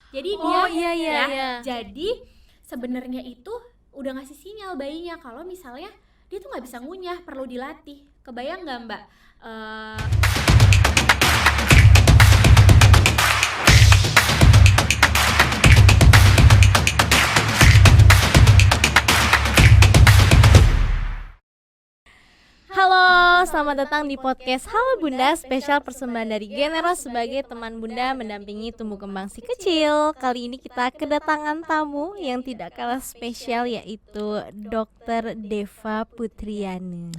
Jadi Oh, dia iya. jadi sebenarnya itu udah ngasih sinyal bayinya kalau misalnya dia tuh nggak bisa ngunyah, perlu dilatih. Kebayang nggak Mbak? Eh, Halo, selamat datang di podcast Halo Bunda, spesial persembahan dari Generos sebagai teman Bunda mendampingi tumbuh kembang si kecil. Kali ini kita kedatangan tamu yang tidak kalah spesial, yaitu Dr. Deva Putriani.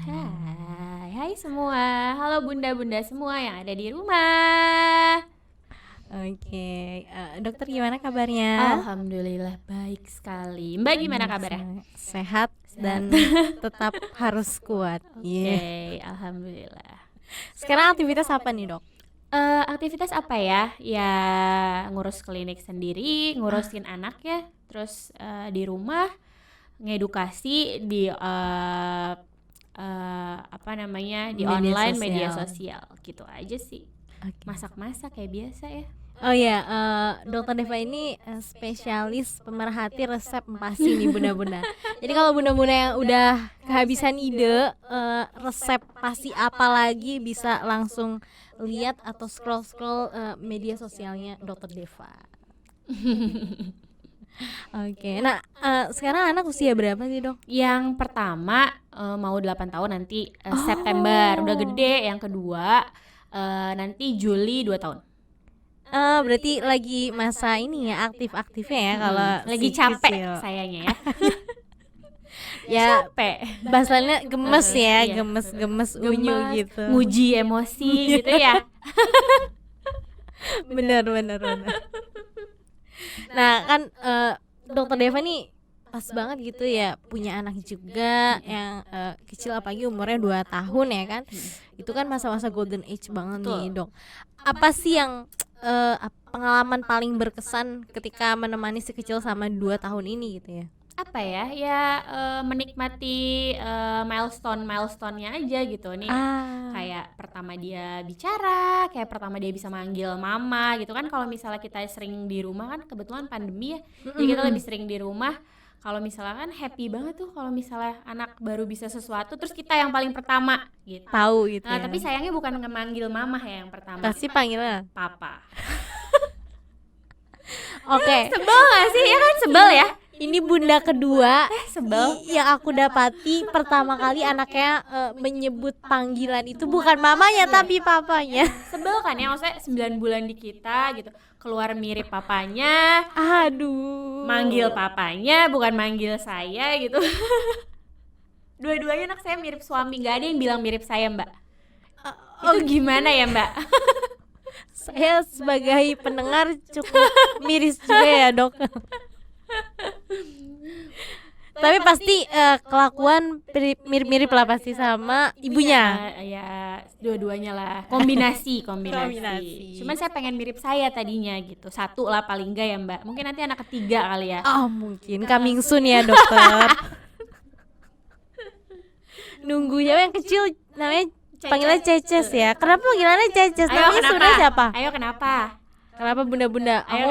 Hai semua, halo bunda-bunda semua yang ada di rumah. Oke, dokter gimana kabarnya? Alhamdulillah baik sekali. Mbak gimana kabarnya? Sehat dan tetap harus kuat. Oke, alhamdulillah. Sekarang aktivitas apa nih, Dok? Aktivitas apa ya? Ya ngurus klinik sendiri, ngurusin anak ya, terus di rumah ngedukasi di apa namanya di Media online sosial. media sosial gitu aja sih. Oke. Masak-masak kayak biasa ya. Oh ya, Dokter Deva ini spesialis pemerhati resep empasi nih bunda-bunda. Jadi kalau bunda-bunda yang udah kehabisan ide resep pasti apa lagi, bisa langsung lihat atau scroll media sosialnya Dokter Deva. Oke, nah sekarang anak usia berapa sih, Dok? Yang pertama mau 8 tahun nanti September, udah gede. Yang kedua nanti Juli 2 tahun. Berarti lagi masa ini ya, aktif-aktifnya ya kalau lagi si capek kecil. sayanya ya. Ya, Capek. bahasanya gemes ya, Iya. gemes unyu gitu. Nguji emosi gitu ya. Bener. Nah kan Dokter Deva nih pas banget gitu ya, punya anak juga yang kecil, apalagi umurnya 2 tahun ya kan. Itu kan masa-masa golden age banget. Betul. Nih, Dok. Apa sih yang pengalaman paling berkesan ketika menemani si kecil sama 2 tahun ini gitu ya? Apa ya? Ya menikmati milestone-nya aja gitu nih. Kayak pertama dia bicara, kayak pertama dia bisa manggil mama gitu kan. Kalau misalnya kita sering di rumah kan, kebetulan pandemi ya, jadi kita lebih sering di rumah. Kalau misalnya kan happy banget tuh kalau misalnya anak baru bisa sesuatu terus kita yang paling pertama gitu. Tahu gitu Nah, ya. tapi sayangnya bukan ngemanggil mama ya yang pertama, Pasti panggilnya. papa. Oke. Sebel gak sih? Ya kan sebel ya. Ini bunda kedua sebel. yang aku dapati pertama kali anaknya menyebut panggilan itu bukan mamanya tapi papanya. Sebel kan ya, maksudnya 9 bulan di kita gitu, keluar mirip papanya, Aduh. manggil papanya bukan manggil saya gitu. Dua-duanya anak saya mirip suami, gak ada yang bilang mirip saya Mbak. Itu gimana ya Mbak? Saya sebagai pendengar cukup miris juga ya, Dok. Tapi pasti kelakuan mirip-mirip lah pasti sama ibunya. Ya dua-duanya lah, kombinasi. Kombinasi. Cuman saya pengen mirip saya tadinya gitu, satu lah paling enggak ya Mbak. Mungkin nanti anak ketiga kali ya. Mungkin coming soon ya, dokter. Nunggunya yang kecil namanya panggilannya Ceces ya. Kenapa panggilannya Ceces? Namanya sebenarnya siapa? Ayo kenapa? Kenapa bunda-bunda? Ayo,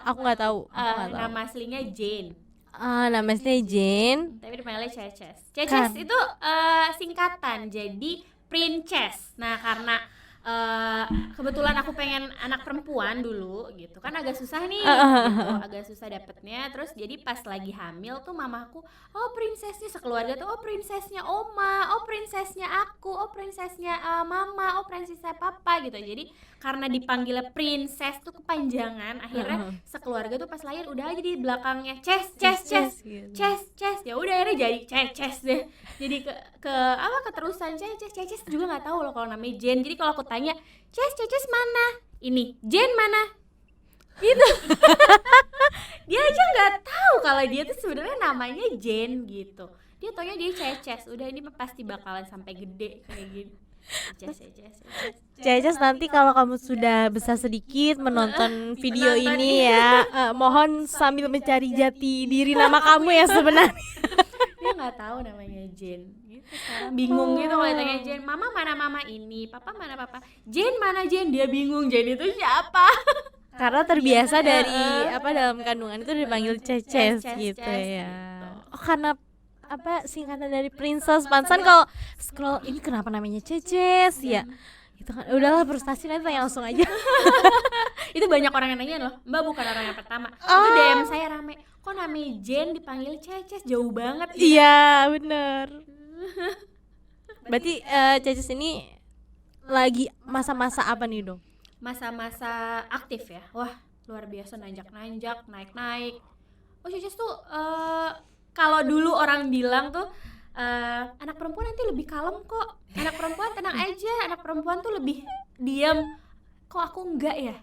Aku nggak tahu. Nama aslinya Jane. Nama aslinya Jane. Tapi dipanggilnya Ceces. Ceces itu singkatan, jadi princess. Nah karena kebetulan aku pengen anak perempuan dulu gitu kan, agak susah nih gitu, agak susah dapetnya. Terus jadi pas lagi hamil tuh mamaku, oh prinsesnya sekeluarga tuh, oh prinsesnya oma, oh prinsesnya aku, oh prinsesnya mama, oh prinsesnya papa gitu. Jadi karena dipanggilnya princess tuh kepanjangan, akhirnya sekeluarga tuh pas lahir udah aja di belakangnya Ces. Ya udah akhirnya jadi Ces deh. Jadi keterusan Ceces juga nggak tahu loh kalau namanya Jane. Jadi kalau aku tanya Ceces mana, ini Jane mana gitu. Dia aja nggak tahu kalau dia tuh sebenarnya namanya Jane gitu. Dia taunya dia Ceces. Udah ini pasti bakalan sampai gede kayak gini. Ceces, nanti kalau kamu sudah besar sedikit menonton video ini ya, mohon sambil mencari jati diri nama kamu ya sebenarnya. Dia nggak tahu namanya Jane gitu, sekarang bingung gitu kalau ditanya Jane, mama mana mama ini, papa mana papa, Jane mana Jane, dia bingung Jane itu siapa. karena terbiasa dari apa dalam kandungan itu dipanggil ceces gitu ya. Oh, karena apa singkatan dari princess. Pantesan kalau scroll ini kenapa namanya ceces ya. Itu kan udahlah frustasi, nanti tanya langsung aja. Itu banyak orang yang nanya loh, Mbak bukan orang yang pertama. Itu DM saya rame, kok namanya Jen dipanggil ceces, jauh banget. Iya bener. Berarti ceces ini lagi masa-masa apa nih dong? Masa-masa aktif ya. Wah luar biasa, nanjak-nanjak, naik-naik. Oh ceces tuh kalau dulu orang bilang tuh anak perempuan nanti lebih kalem kok, anak perempuan tenang aja, anak perempuan tuh lebih diam. Kok aku enggak ya?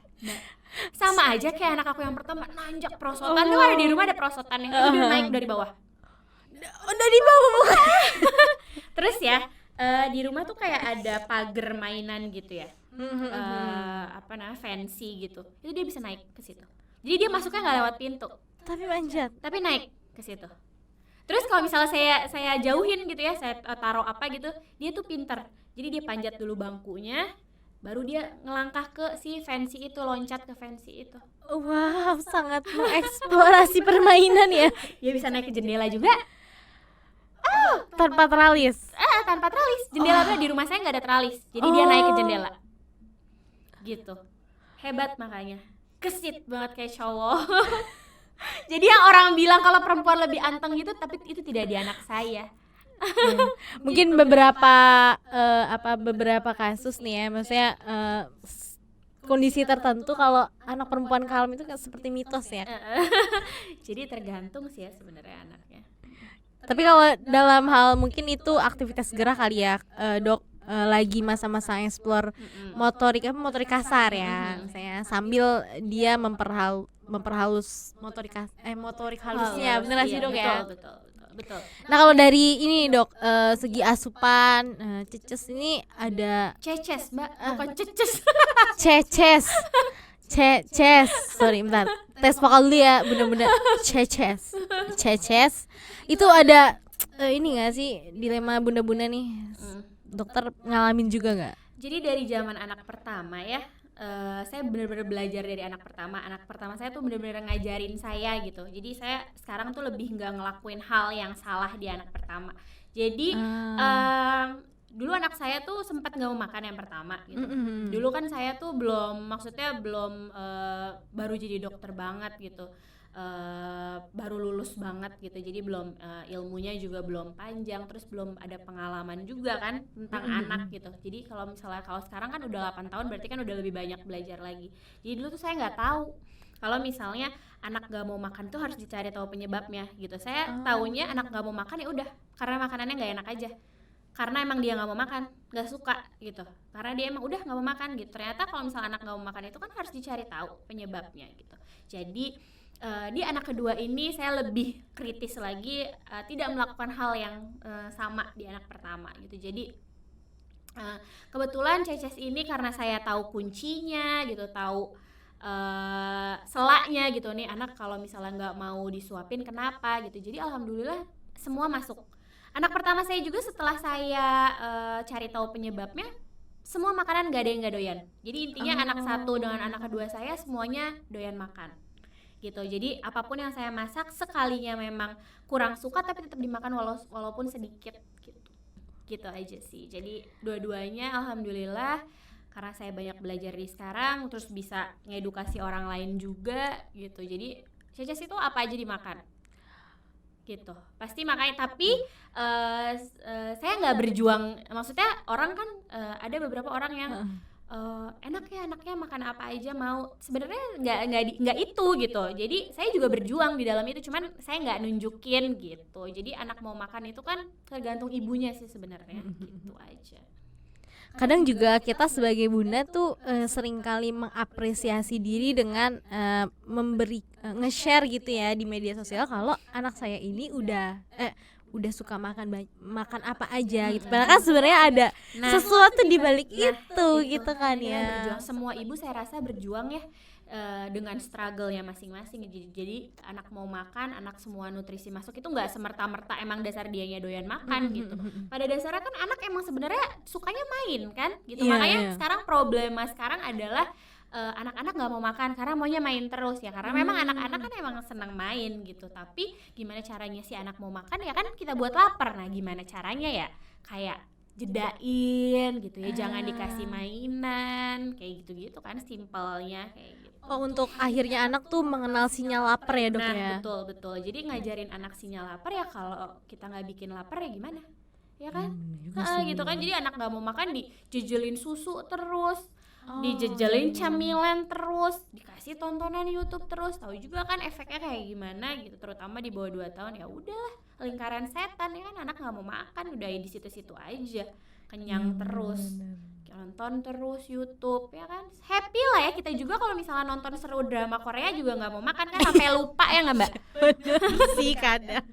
Sama aja kayak anak aku yang pertama, nanjak prosotan. Tuh ada di rumah ada prosotan yang udah naik dari bawah. Dari bawah bukan? Terus ya di rumah tuh kayak ada pagar mainan gitu ya, apa namanya, fancy gitu. Itu dia bisa naik ke situ. Jadi dia masuknya nggak lewat pintu, Tapi manjat. tapi naik ke situ. Terus kalau misalnya saya jauhin gitu ya, saya taruh apa gitu, dia tuh pinter. Jadi dia panjat dulu bangkunya, baru dia ngelangkah ke si fancy itu, loncat ke fancy itu. Wow, sangat mengeksplorasi permainan ya. Dia bisa naik ke jendela juga. Tanpa teralis. Tanpa teralis. Jendela di rumah saya nggak ada teralis, jadi dia naik ke jendela. Gitu. Hebat makanya. Kesit banget kayak cowok. Jadi yang orang bilang kalau perempuan lebih anteng gitu, tapi itu tidak di anak saya. Mungkin beberapa beberapa kasus nih ya, maksudnya kondisi tertentu kalau anak perempuan kalem itu kan seperti mitos ya. Jadi tergantung sih ya sebenarnya anaknya. Tapi kalau dalam hal mungkin itu aktivitas gerak kali ya, Dok, lagi masa-masa explore motorik kasar ya, misalnya sambil dia memperhalus motorik halusnya, bener sih Dok ya? Betul. Nah kalau dari ini Dok, segi asupan, ceces ini ada ceces Mbak, bukan ceces. ceces, sorry bentar, tes vokal dulu ya, bener-bener ceces itu ada ini nggak sih dilema bunda-bunda nih, dokter ngalamin juga nggak? Jadi dari zaman anak pertama ya, saya benar-benar belajar dari anak pertama. Anak pertama saya tuh benar-benar ngajarin saya gitu. Jadi saya sekarang tuh lebih nggak ngelakuin hal yang salah di anak pertama. Jadi dulu anak saya tuh sempat nggak mau makan yang pertama gitu. Dulu kan saya tuh belum baru jadi dokter banget gitu. Baru lulus banget gitu, jadi belum ilmunya juga belum panjang, terus belum ada pengalaman juga kan tentang anak gitu. Jadi kalau sekarang kan udah 8 tahun, berarti kan udah lebih banyak belajar lagi. Jadi dulu tuh saya nggak tahu kalau misalnya anak nggak mau makan tuh harus dicari tahu penyebabnya gitu. Saya taunya anak nggak mau makan ya udah karena makanannya nggak enak aja, karena emang dia nggak mau makan, nggak suka gitu, karena dia emang udah nggak mau makan gitu. Ternyata kalau misalnya anak nggak mau makan itu kan harus dicari tahu penyebabnya gitu. Jadi di anak kedua ini saya lebih kritis lagi, tidak melakukan hal yang sama di anak pertama gitu. Jadi kebetulan ceces ini karena saya tahu kuncinya gitu, tahu selaknya gitu nih, anak kalau misalnya nggak mau disuapin kenapa gitu. Jadi alhamdulillah semua masuk. Anak pertama saya juga setelah saya cari tahu penyebabnya, semua makanan nggak ada yang nggak doyan. Jadi intinya anak satu dengan anak kedua saya semuanya doyan makan gitu. Jadi apapun yang saya masak, sekalinya memang kurang suka tapi tetap dimakan walaupun sedikit gitu aja sih. Jadi dua-duanya alhamdulillah, karena saya banyak belajar di sekarang, terus bisa ngedukasi orang lain juga gitu. Jadi ceces itu apa aja dimakan gitu, pasti makanya. Tapi saya nggak berjuang, maksudnya orang kan ada beberapa orang yang enak ya anaknya makan apa aja mau, sebenarnya nggak itu gitu. Jadi saya juga berjuang di dalam itu, cuman saya nggak nunjukin gitu. Jadi anak mau makan itu kan tergantung ibunya sih sebenarnya gitu aja. Kadang juga kita sebagai bunda tuh seringkali mengapresiasi diri dengan memberi nge-share gitu ya di media sosial kalau anak saya ini udah suka makan apa aja gitu. Padahal kan sebenarnya ada sesuatu di balik itu gitu kan ya. Berjuang. Semua ibu saya rasa berjuang ya dengan struggle-nya masing-masing. Jadi anak mau makan, anak semua nutrisi masuk itu nggak semerta-merta emang dasar dianya doyan makan gitu. Pada dasarnya kan anak emang sebenarnya sukanya main kan gitu. Makanya sekarang problema sekarang adalah anak-anak nggak mau makan karena maunya main terus ya, karena memang anak-anak kan emang senang main gitu, tapi gimana caranya si anak mau makan ya kan kita buat lapar. Nah gimana caranya ya, kayak jedain gitu ya, jangan dikasih mainan kayak gitu-gitu kan, simpelnya kayak gitu. Oh, untuk akhirnya anak tuh mengenal sinyal lapar ya, Dok, Nah ya. betul, jadi ngajarin anak sinyal lapar ya, kalau kita nggak bikin lapar ya gimana ya kan. Gitu kan, jadi anak nggak mau makan dijejelin susu terus, dijejelin camilan terus, dikasih tontonan YouTube terus, tahu juga kan efeknya kayak gimana gitu, terutama di bawah 2 tahun. Ya udahlah, lingkaran setan ya kan, anak nggak mau makan udah di situ-situ aja, kenyang terus, nonton terus YouTube ya kan. Happy lah ya kita juga kalau misalnya nonton seru drama Korea juga nggak mau makan kan, sampai lupa ya nggak Mbak? Sih kadang.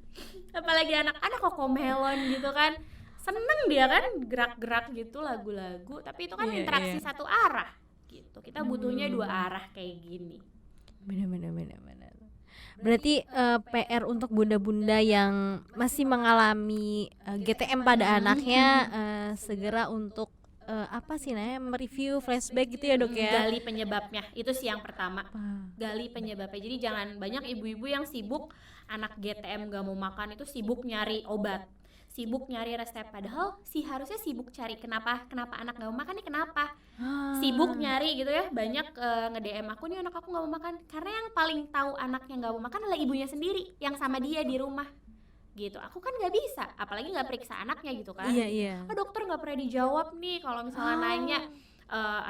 Apalagi anak-anak Cocomelon gitu kan, seneng dia kan gerak-gerak gitu lagu-lagu, tapi itu kan interaksi satu arah gitu, kita butuhnya 2 arah kayak gini. Benar. Berarti PR untuk bunda-bunda yang masih mengalami GTM pada anaknya, segera untuk apa sih namanya, mereview flashback gitu ya, Dok ya. Gali penyebabnya, itu sih yang pertama. Gali penyebabnya. Jadi jangan banyak ibu-ibu yang sibuk anak GTM gak mau makan itu sibuk nyari obat, sibuk nyari resep, padahal harusnya sibuk cari kenapa anak gak mau makan nih, kenapa. Sibuk nyari gitu ya, banyak nge-DM aku nih, anak aku gak mau makan, karena yang paling tahu anaknya gak mau makan adalah ibunya sendiri yang sama dia di rumah gitu. Aku kan nggak bisa, apalagi nggak periksa anaknya gitu kan. Oh, dokter nggak pernah dijawab nih kalau misalnya nanya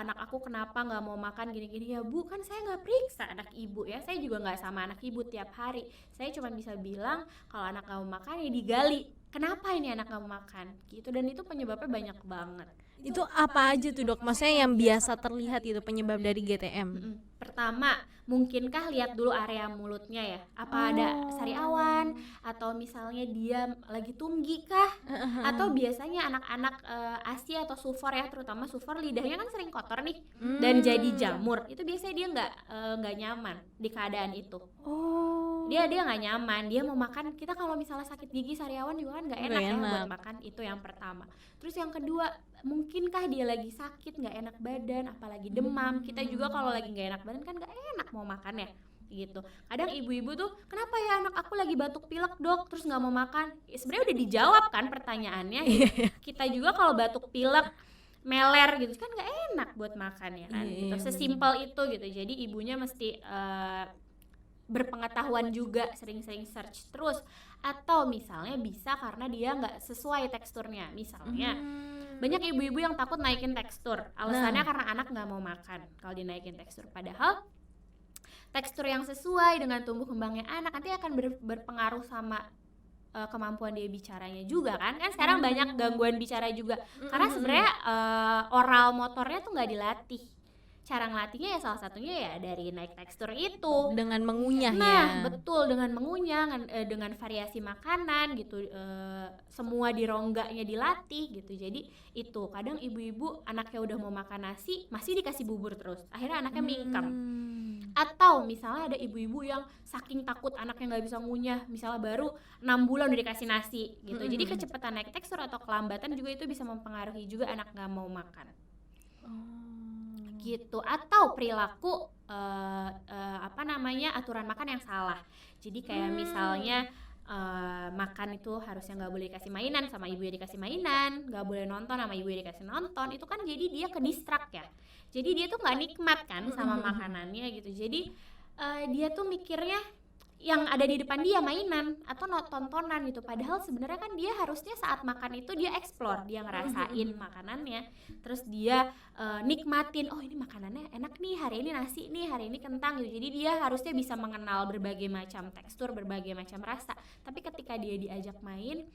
anak aku kenapa nggak mau makan gini-gini. Ya Bu, kan saya nggak periksa anak ibu ya, saya juga nggak sama anak ibu tiap hari, saya cuma bisa bilang kalau anak nggak mau makan ya digali kenapa ini anak nggak mau makan gitu, dan itu penyebabnya banyak banget. Itu apa aja tuh, Dok? Maksudnya yang biasa terlihat itu penyebab dari GTM. Pertama, mungkinkah lihat dulu area mulutnya ya, apa ada sariawan, atau misalnya dia lagi tumgi kah, atau biasanya anak-anak ASI atau SUFOR ya, terutama SUFOR lidahnya kan sering kotor nih dan jadi jamur, itu biasanya dia nggak nyaman di keadaan itu. Dia nggak nyaman, dia mau makan. Kita kalau misalnya sakit gigi sariawan juga kan nggak enak ya buat makan. Itu yang pertama. Terus yang kedua, mungkinkah dia lagi sakit, nggak enak badan, apalagi demam. Kita juga kalau lagi nggak enak badan kan nggak enak mau makan ya gitu. Kadang ibu-ibu tuh, kenapa ya anak aku lagi batuk pilek Dok, terus nggak mau makan. Sebenarnya udah dijawab kan pertanyaannya gitu. Kita juga kalau batuk pilek meler gitu kan nggak enak buat makan ya kan gitu. Sesimpel itu gitu. Jadi ibunya mesti berpengetahuan juga, sering-sering search terus. Atau misalnya bisa karena dia nggak sesuai teksturnya, misalnya banyak ibu-ibu yang takut naikin tekstur, alasannya karena anak nggak mau makan kalau dinaikin tekstur, padahal tekstur yang sesuai dengan tumbuh kembangnya anak nanti akan berpengaruh sama kemampuan dia bicaranya juga kan sekarang banyak gangguan bicara juga karena sebenarnya oral motornya tuh nggak dilatih. Cara ngelatihnya ya salah satunya ya dari naik tekstur itu, dengan mengunyah. Betul, dengan mengunyah, dengan variasi makanan gitu, semua di rongganya dilatih gitu. Jadi itu kadang ibu-ibu anaknya udah mau makan nasi masih dikasih bubur terus, akhirnya anaknya mingkem. Atau misalnya ada ibu-ibu yang saking takut anaknya nggak bisa ngunyah, misalnya baru 6 bulan udah dikasih nasi gitu. Jadi kecepatan naik tekstur atau kelambatan juga itu bisa mempengaruhi juga anak nggak mau makan. Gitu. Atau perilaku aturan makan yang salah. Jadi kayak misalnya makan itu harusnya nggak boleh dikasih mainan, sama ibu dikasih mainan, nggak boleh nonton, sama ibu dikasih nonton, itu kan jadi dia ke distract ya, jadi dia tuh nggak nikmat kan sama makanannya gitu. Jadi dia tuh mikirnya yang ada di depan dia mainan atau tontonan gitu, padahal sebenarnya kan dia harusnya saat makan itu dia explore, dia ngerasain makanannya, terus dia nikmatin, oh ini makanannya enak nih, hari ini nasi nih, hari ini kentang gitu. Jadi dia harusnya bisa mengenal berbagai macam tekstur, berbagai macam rasa. Tapi ketika dia diajak main,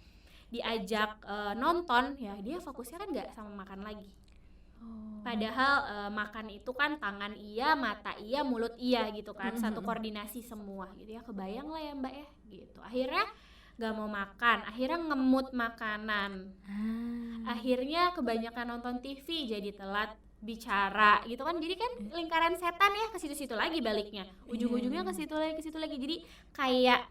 diajak nonton, ya dia fokusnya kan nggak sama makan lagi. Padahal makan itu kan tangan iya, mata iya, mulut iya gitu kan, satu koordinasi semua gitu ya. Kebayang lah ya Mbak ya gitu. Akhirnya gak mau makan, akhirnya ngemut makanan, akhirnya kebanyakan nonton TV jadi telat bicara gitu kan. Jadi kan lingkaran setan ya, ke situ-situ lagi baliknya, ujung-ujungnya ke situ lagi. Jadi kayak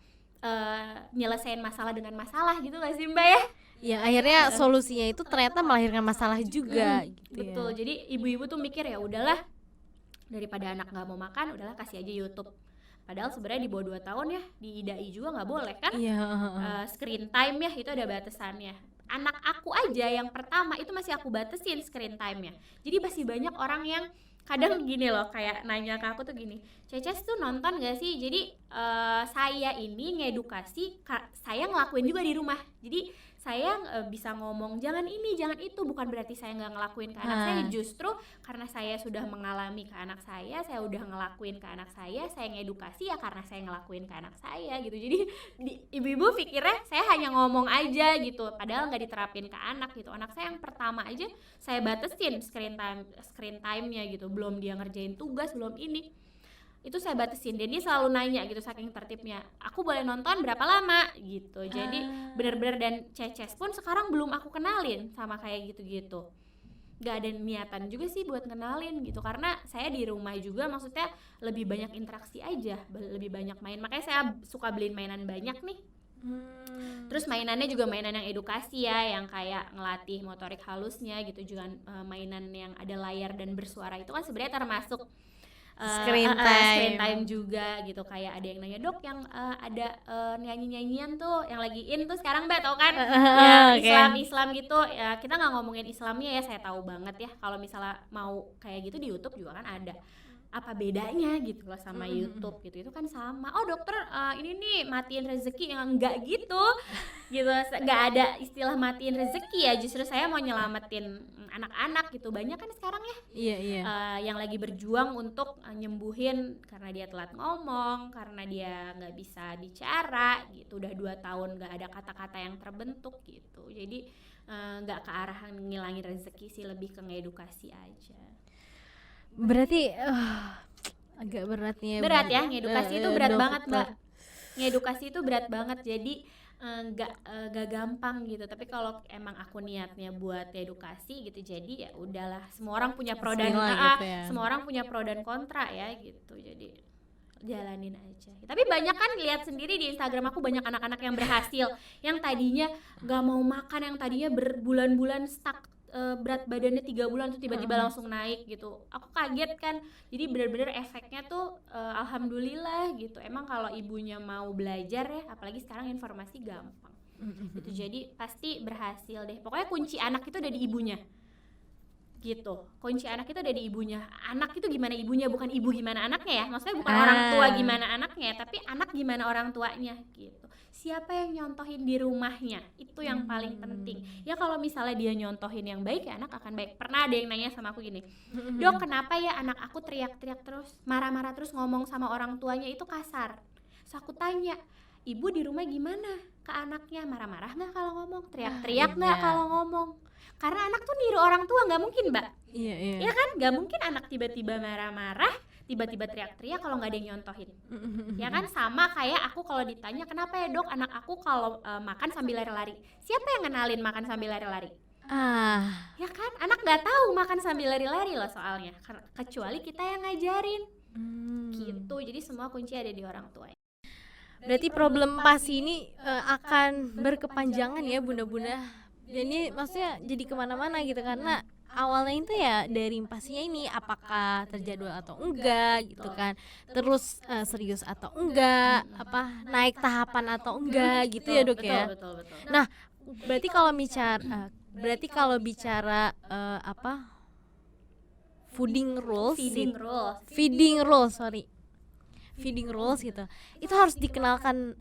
nyelesain masalah dengan masalah gitu gak sih Mbak ya? Ya akhirnya solusinya itu ternyata melahirkan masalah juga gitu. Betul. Jadi ibu-ibu tuh mikir ya udahlah daripada anak nggak mau makan, udahlah kasih aja YouTube. Padahal sebenarnya di bawah 2 tahun ya di IDAI juga nggak boleh kan. Screen time ya itu ada batasannya. Anak aku aja yang pertama itu masih aku batasin screen time-nya. Jadi masih banyak orang yang kadang gini loh, kayak nanya ke aku tuh gini, Ceces tuh nonton gak sih? Jadi saya ini ngedukasi, saya ngelakuin juga di rumah. Jadi saya bisa ngomong jangan ini, jangan itu, bukan berarti saya nggak ngelakuin ke anak saya. Justru karena saya sudah mengalami ke anak saya udah ngelakuin ke anak saya ngedukasi ya karena saya ngelakuin ke anak saya gitu. Jadi ibu-ibu pikirnya saya hanya ngomong aja gitu, padahal nggak diterapin ke anak gitu. Anak saya yang pertama aja saya batasin screen time-nya gitu, belum dia ngerjain tugas, belum ini, itu saya batasin. Dan dia selalu nanya gitu, saking tertibnya, aku boleh nonton berapa lama gitu. Jadi benar-benar, dan Ceces pun sekarang belum aku kenalin sama kayak gitu-gitu, gak ada niatan juga sih buat kenalin gitu, karena saya di rumah juga maksudnya lebih banyak interaksi aja, lebih banyak main, makanya saya suka beliin mainan banyak nih. Terus mainannya juga mainan yang edukasi ya, yang kayak ngelatih motorik halusnya gitu, juga mainan yang ada layar dan bersuara itu kan sebenarnya termasuk screen time juga gitu. Kayak ada yang nanya, dok yang ada nyanyi-nyanyian tuh yang lagi in tuh sekarang Mbak tau kan, ya Islam gitu ya. Kita nggak ngomongin Islamnya ya, saya tahu banget ya kalau misalnya mau kayak gitu di YouTube juga kan ada. Apa bedanya gitu loh sama YouTube gitu, itu kan sama. Oh dokter ini nih matiin rezeki, yang enggak gitu gitu, nggak ada istilah matiin rezeki ya. Justru saya mau nyelamatin anak-anak gitu, banyak kan sekarang ya yang lagi berjuang untuk nyembuhin karena dia telat ngomong, karena dia nggak bisa bicara gitu, udah 2 tahun nggak ada kata-kata yang terbentuk gitu. Jadi nggak ke arah ngilangin rezeki sih, lebih ke ngedukasi aja. Berarti agak beratnya berat ya ngedukasi itu, berat banget Mbak, ngedukasi itu berat banget. Jadi nggak gampang gitu. Tapi kalau emang aku niatnya buat edukasi gitu, jadi ya udahlah, semua orang punya pro dan semua orang punya pro dan kontra ya gitu. Jadi jalanin aja. Tapi banyak kan, lihat sendiri di Instagram aku banyak anak-anak yang berhasil, yang tadinya nggak mau makan, yang tadinya berbulan-bulan stuck berat badannya 3 bulan tuh tiba-tiba langsung naik gitu. Aku kaget kan. Jadi benar-benar efeknya tuh alhamdulillah gitu. Emang kalau ibunya mau belajar ya, apalagi sekarang informasi gampang gitu, jadi pasti berhasil deh. Pokoknya kunci anak itu ada di ibunya gitu. Kunci anak itu ada di ibunya. Anak itu gimana ibunya, bukan ibu gimana anaknya ya. Maksudnya bukan orang tua gimana anaknya, tapi anak gimana orang tuanya gitu. Siapa yang nyontohin di rumahnya, itu yang paling penting. Ya kalau misalnya dia nyontohin yang baik ya anak akan baik. Pernah ada yang nanya sama aku gini, dok kenapa ya anak aku teriak-teriak terus, marah-marah terus, ngomong sama orang tuanya itu kasar. So aku tanya, ibu di rumah gimana ke anaknya, marah-marah nggak kalau ngomong, teriak-teriak nggak kalau ngomong? Karena anak tuh niru orang tua, nggak mungkin Mbak. Iya kan, nggak mungkin anak tiba-tiba marah-marah, tiba-tiba teriak-teriak kalau nggak ada yang nyontohin. Ya kan, sama kayak aku kalau ditanya kenapa ya dok anak aku kalau makan sambil lari-lari, siapa yang kenalin makan sambil lari-lari? Ya kan, anak nggak tahu makan sambil lari-lari loh soalnya, kecuali kita yang ngajarin gitu. Jadi semua kunci ada di orang tua. Berarti problem PASI ini akan berkepanjangan ya bunda-bunda. Jadi maksudnya jadi kemana-mana gitu, karena awalnya itu ya dari PASInya ini apakah terjadwal atau enggak gitu kan, terus serius atau enggak, apa naik tahapan atau enggak gitu ya dok ya. Betul. Nah berarti kalau bicara apa feeding rules gitu, itu harus dikenalkan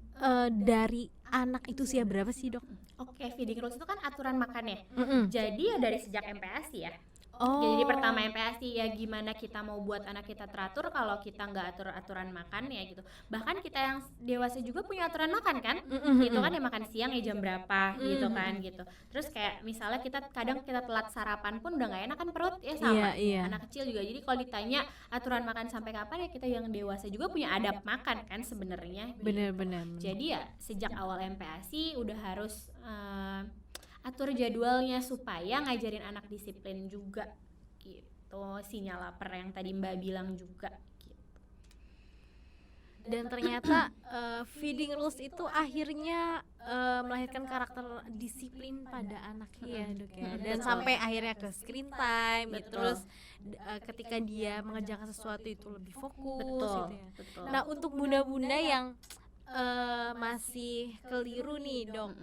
dari anak itu usia berapa sih dok? Oke, feeding rules itu kan aturan makannya. Jadi ya dari sejak MPASI ya. Jadi pertama MPASI ya, gimana kita mau buat anak kita teratur kalau kita nggak atur aturan makan ya gitu. Bahkan kita yang dewasa juga punya aturan makan kan, gitu kan, ya makan siang ya jam berapa gitu kan gitu. Terus kayak misalnya kadang kita telat sarapan pun udah nggak enak kan perut ya, sama anak kecil juga. Jadi kalau ditanya aturan makan sampai kapan ya, kita yang dewasa juga punya adab makan kan sebenarnya. Bener. Jadi ya sejak awal MPASI udah harus atur jadwalnya supaya ngajarin anak disiplin juga gitu. Sinyal lapar yang tadi Mbak bilang juga gitu. Dan ternyata feeding rules itu akhirnya melahirkan karakter disiplin pada anaknya ya Dok ya. Dan sampai akhirnya ke screen time gitu. Terus ketika dia mengerjakan sesuatu itu lebih fokus gitu ya. Nah untuk bunda-bunda yang masih keliru nih Dok,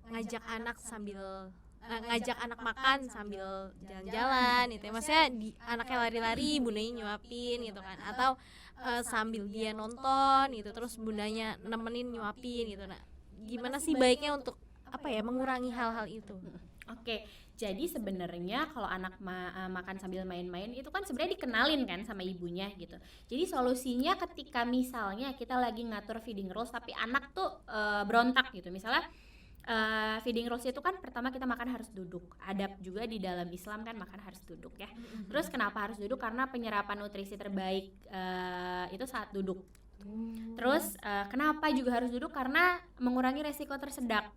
ngajak anak sambil ngajak anak makan sambil jalan-jalan gitu ya. Maksudnya anaknya lari-lari, bundanya nyuapin gitu kan, atau sambil dia nonton gitu terus bundanya nemenin nyuapin gitu. Nah gimana sih baiknya untuk mengurangi hal-hal itu? Oke, jadi sebenarnya kalau anak makan sambil main-main itu kan sebenarnya dikenalin kan sama ibunya gitu. Jadi solusinya ketika misalnya kita lagi ngatur feeding rules tapi anak tuh berontak gitu, misalnya feeding rules itu kan pertama kita makan harus duduk. Adab juga di dalam Islam kan makan harus duduk ya. Terus kenapa harus duduk? Karena penyerapan nutrisi terbaik itu saat duduk. Terus kenapa juga harus duduk? Karena mengurangi resiko tersedak.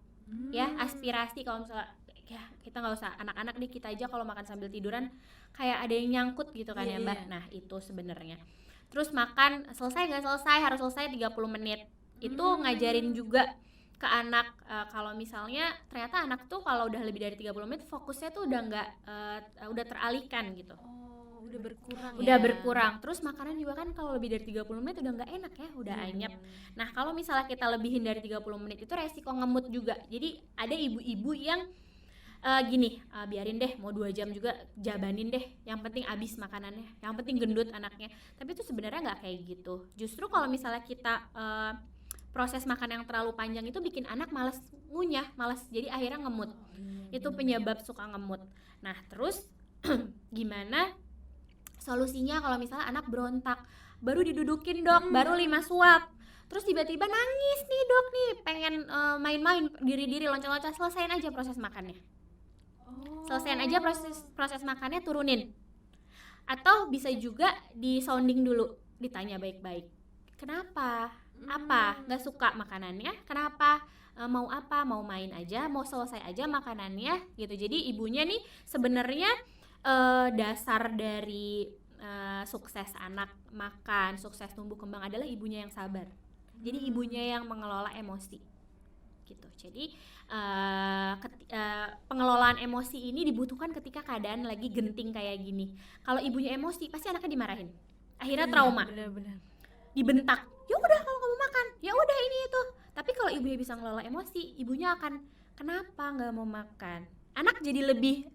Ya, aspirasi kalau misalnya ya kita nggak usah anak-anak deh, kita aja kalau makan sambil tiduran kayak ada yang nyangkut gitu kan ya Mbak. Nah, itu sebenarnya. Terus makan selesai nggak selesai, harus selesai 30 menit. Itu ngajarin juga ke anak kalau misalnya ternyata anak tuh kalau udah lebih dari 30 menit fokusnya tuh udah nggak udah teralihkan gitu. Udah berkurang. Terus makanan juga kan kalau lebih dari 30 menit udah nggak enak ya, udah anyep. Nah kalau misalnya kita lebihin dari 30 menit itu resiko ngemut juga. Jadi ada ibu-ibu yang biarin deh mau 2 jam juga jabanin deh, yang penting habis makanannya, yang penting gendut anaknya. Tapi itu sebenarnya nggak kayak gitu. Justru kalau misalnya kita proses makan yang terlalu panjang itu bikin anak malas ngunyah, malas, jadi akhirnya ngemut. Itu penyebab suka ngemut. Nah terus gimana solusinya kalau misalnya anak berontak, baru didudukin Dok, baru 5 suap, terus tiba-tiba nangis nih Dok nih, pengen main-main, diri-diri, loncat-loncat, selesain aja proses makannya. Selesain aja proses makannya, turunin. Atau bisa juga di sounding dulu, ditanya baik-baik. Kenapa? Apa? Nggak suka makanannya? Kenapa? Mau apa? Mau main aja? Mau selesai aja makanannya? Gitu. Jadi ibunya nih sebenarnya dasar dari sukses anak makan, sukses tumbuh kembang adalah ibunya yang sabar. Jadi ibunya yang mengelola emosi. Gitu. Jadi pengelolaan emosi ini dibutuhkan ketika keadaan lagi genting kayak gini. Kalau ibunya emosi pasti anaknya dimarahin. Akhirnya trauma. Benar-benar. Dibentak, ya udah kalau nggak mau makan, ya udah ini itu. Tapi kalau ibunya bisa ngelola emosi, ibunya akan kenapa nggak mau makan. Anak jadi lebih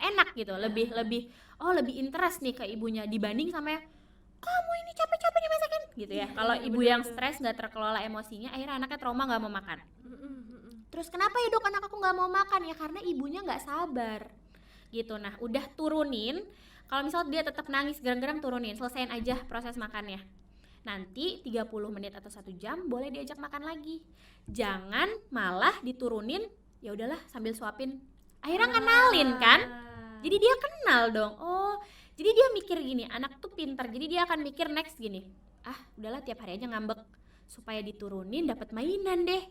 enak gitu, lebih interest nih ke ibunya dibanding sama kamu ini capek-capek dimasakin gitu ya. Kalau ibu yang stres nggak terkelola emosinya, akhirnya anaknya trauma nggak mau makan. Terus kenapa ya Dok anak aku nggak mau makan? Ya karena ibunya nggak sabar gitu. Nah udah turunin, kalau misalnya dia tetap nangis geram-geram, turunin, selesaiin aja proses makannya. Nanti 30 menit atau 1 jam boleh diajak makan lagi. Jangan malah diturunin, ya udahlah sambil suapin. Akhirnya kenalin kan? Jadi dia kenal dong. Oh, jadi dia mikir gini, anak tuh pintar. Jadi dia akan mikir next gini. Ah, udahlah tiap hari aja ngambek supaya diturunin dapat mainan deh.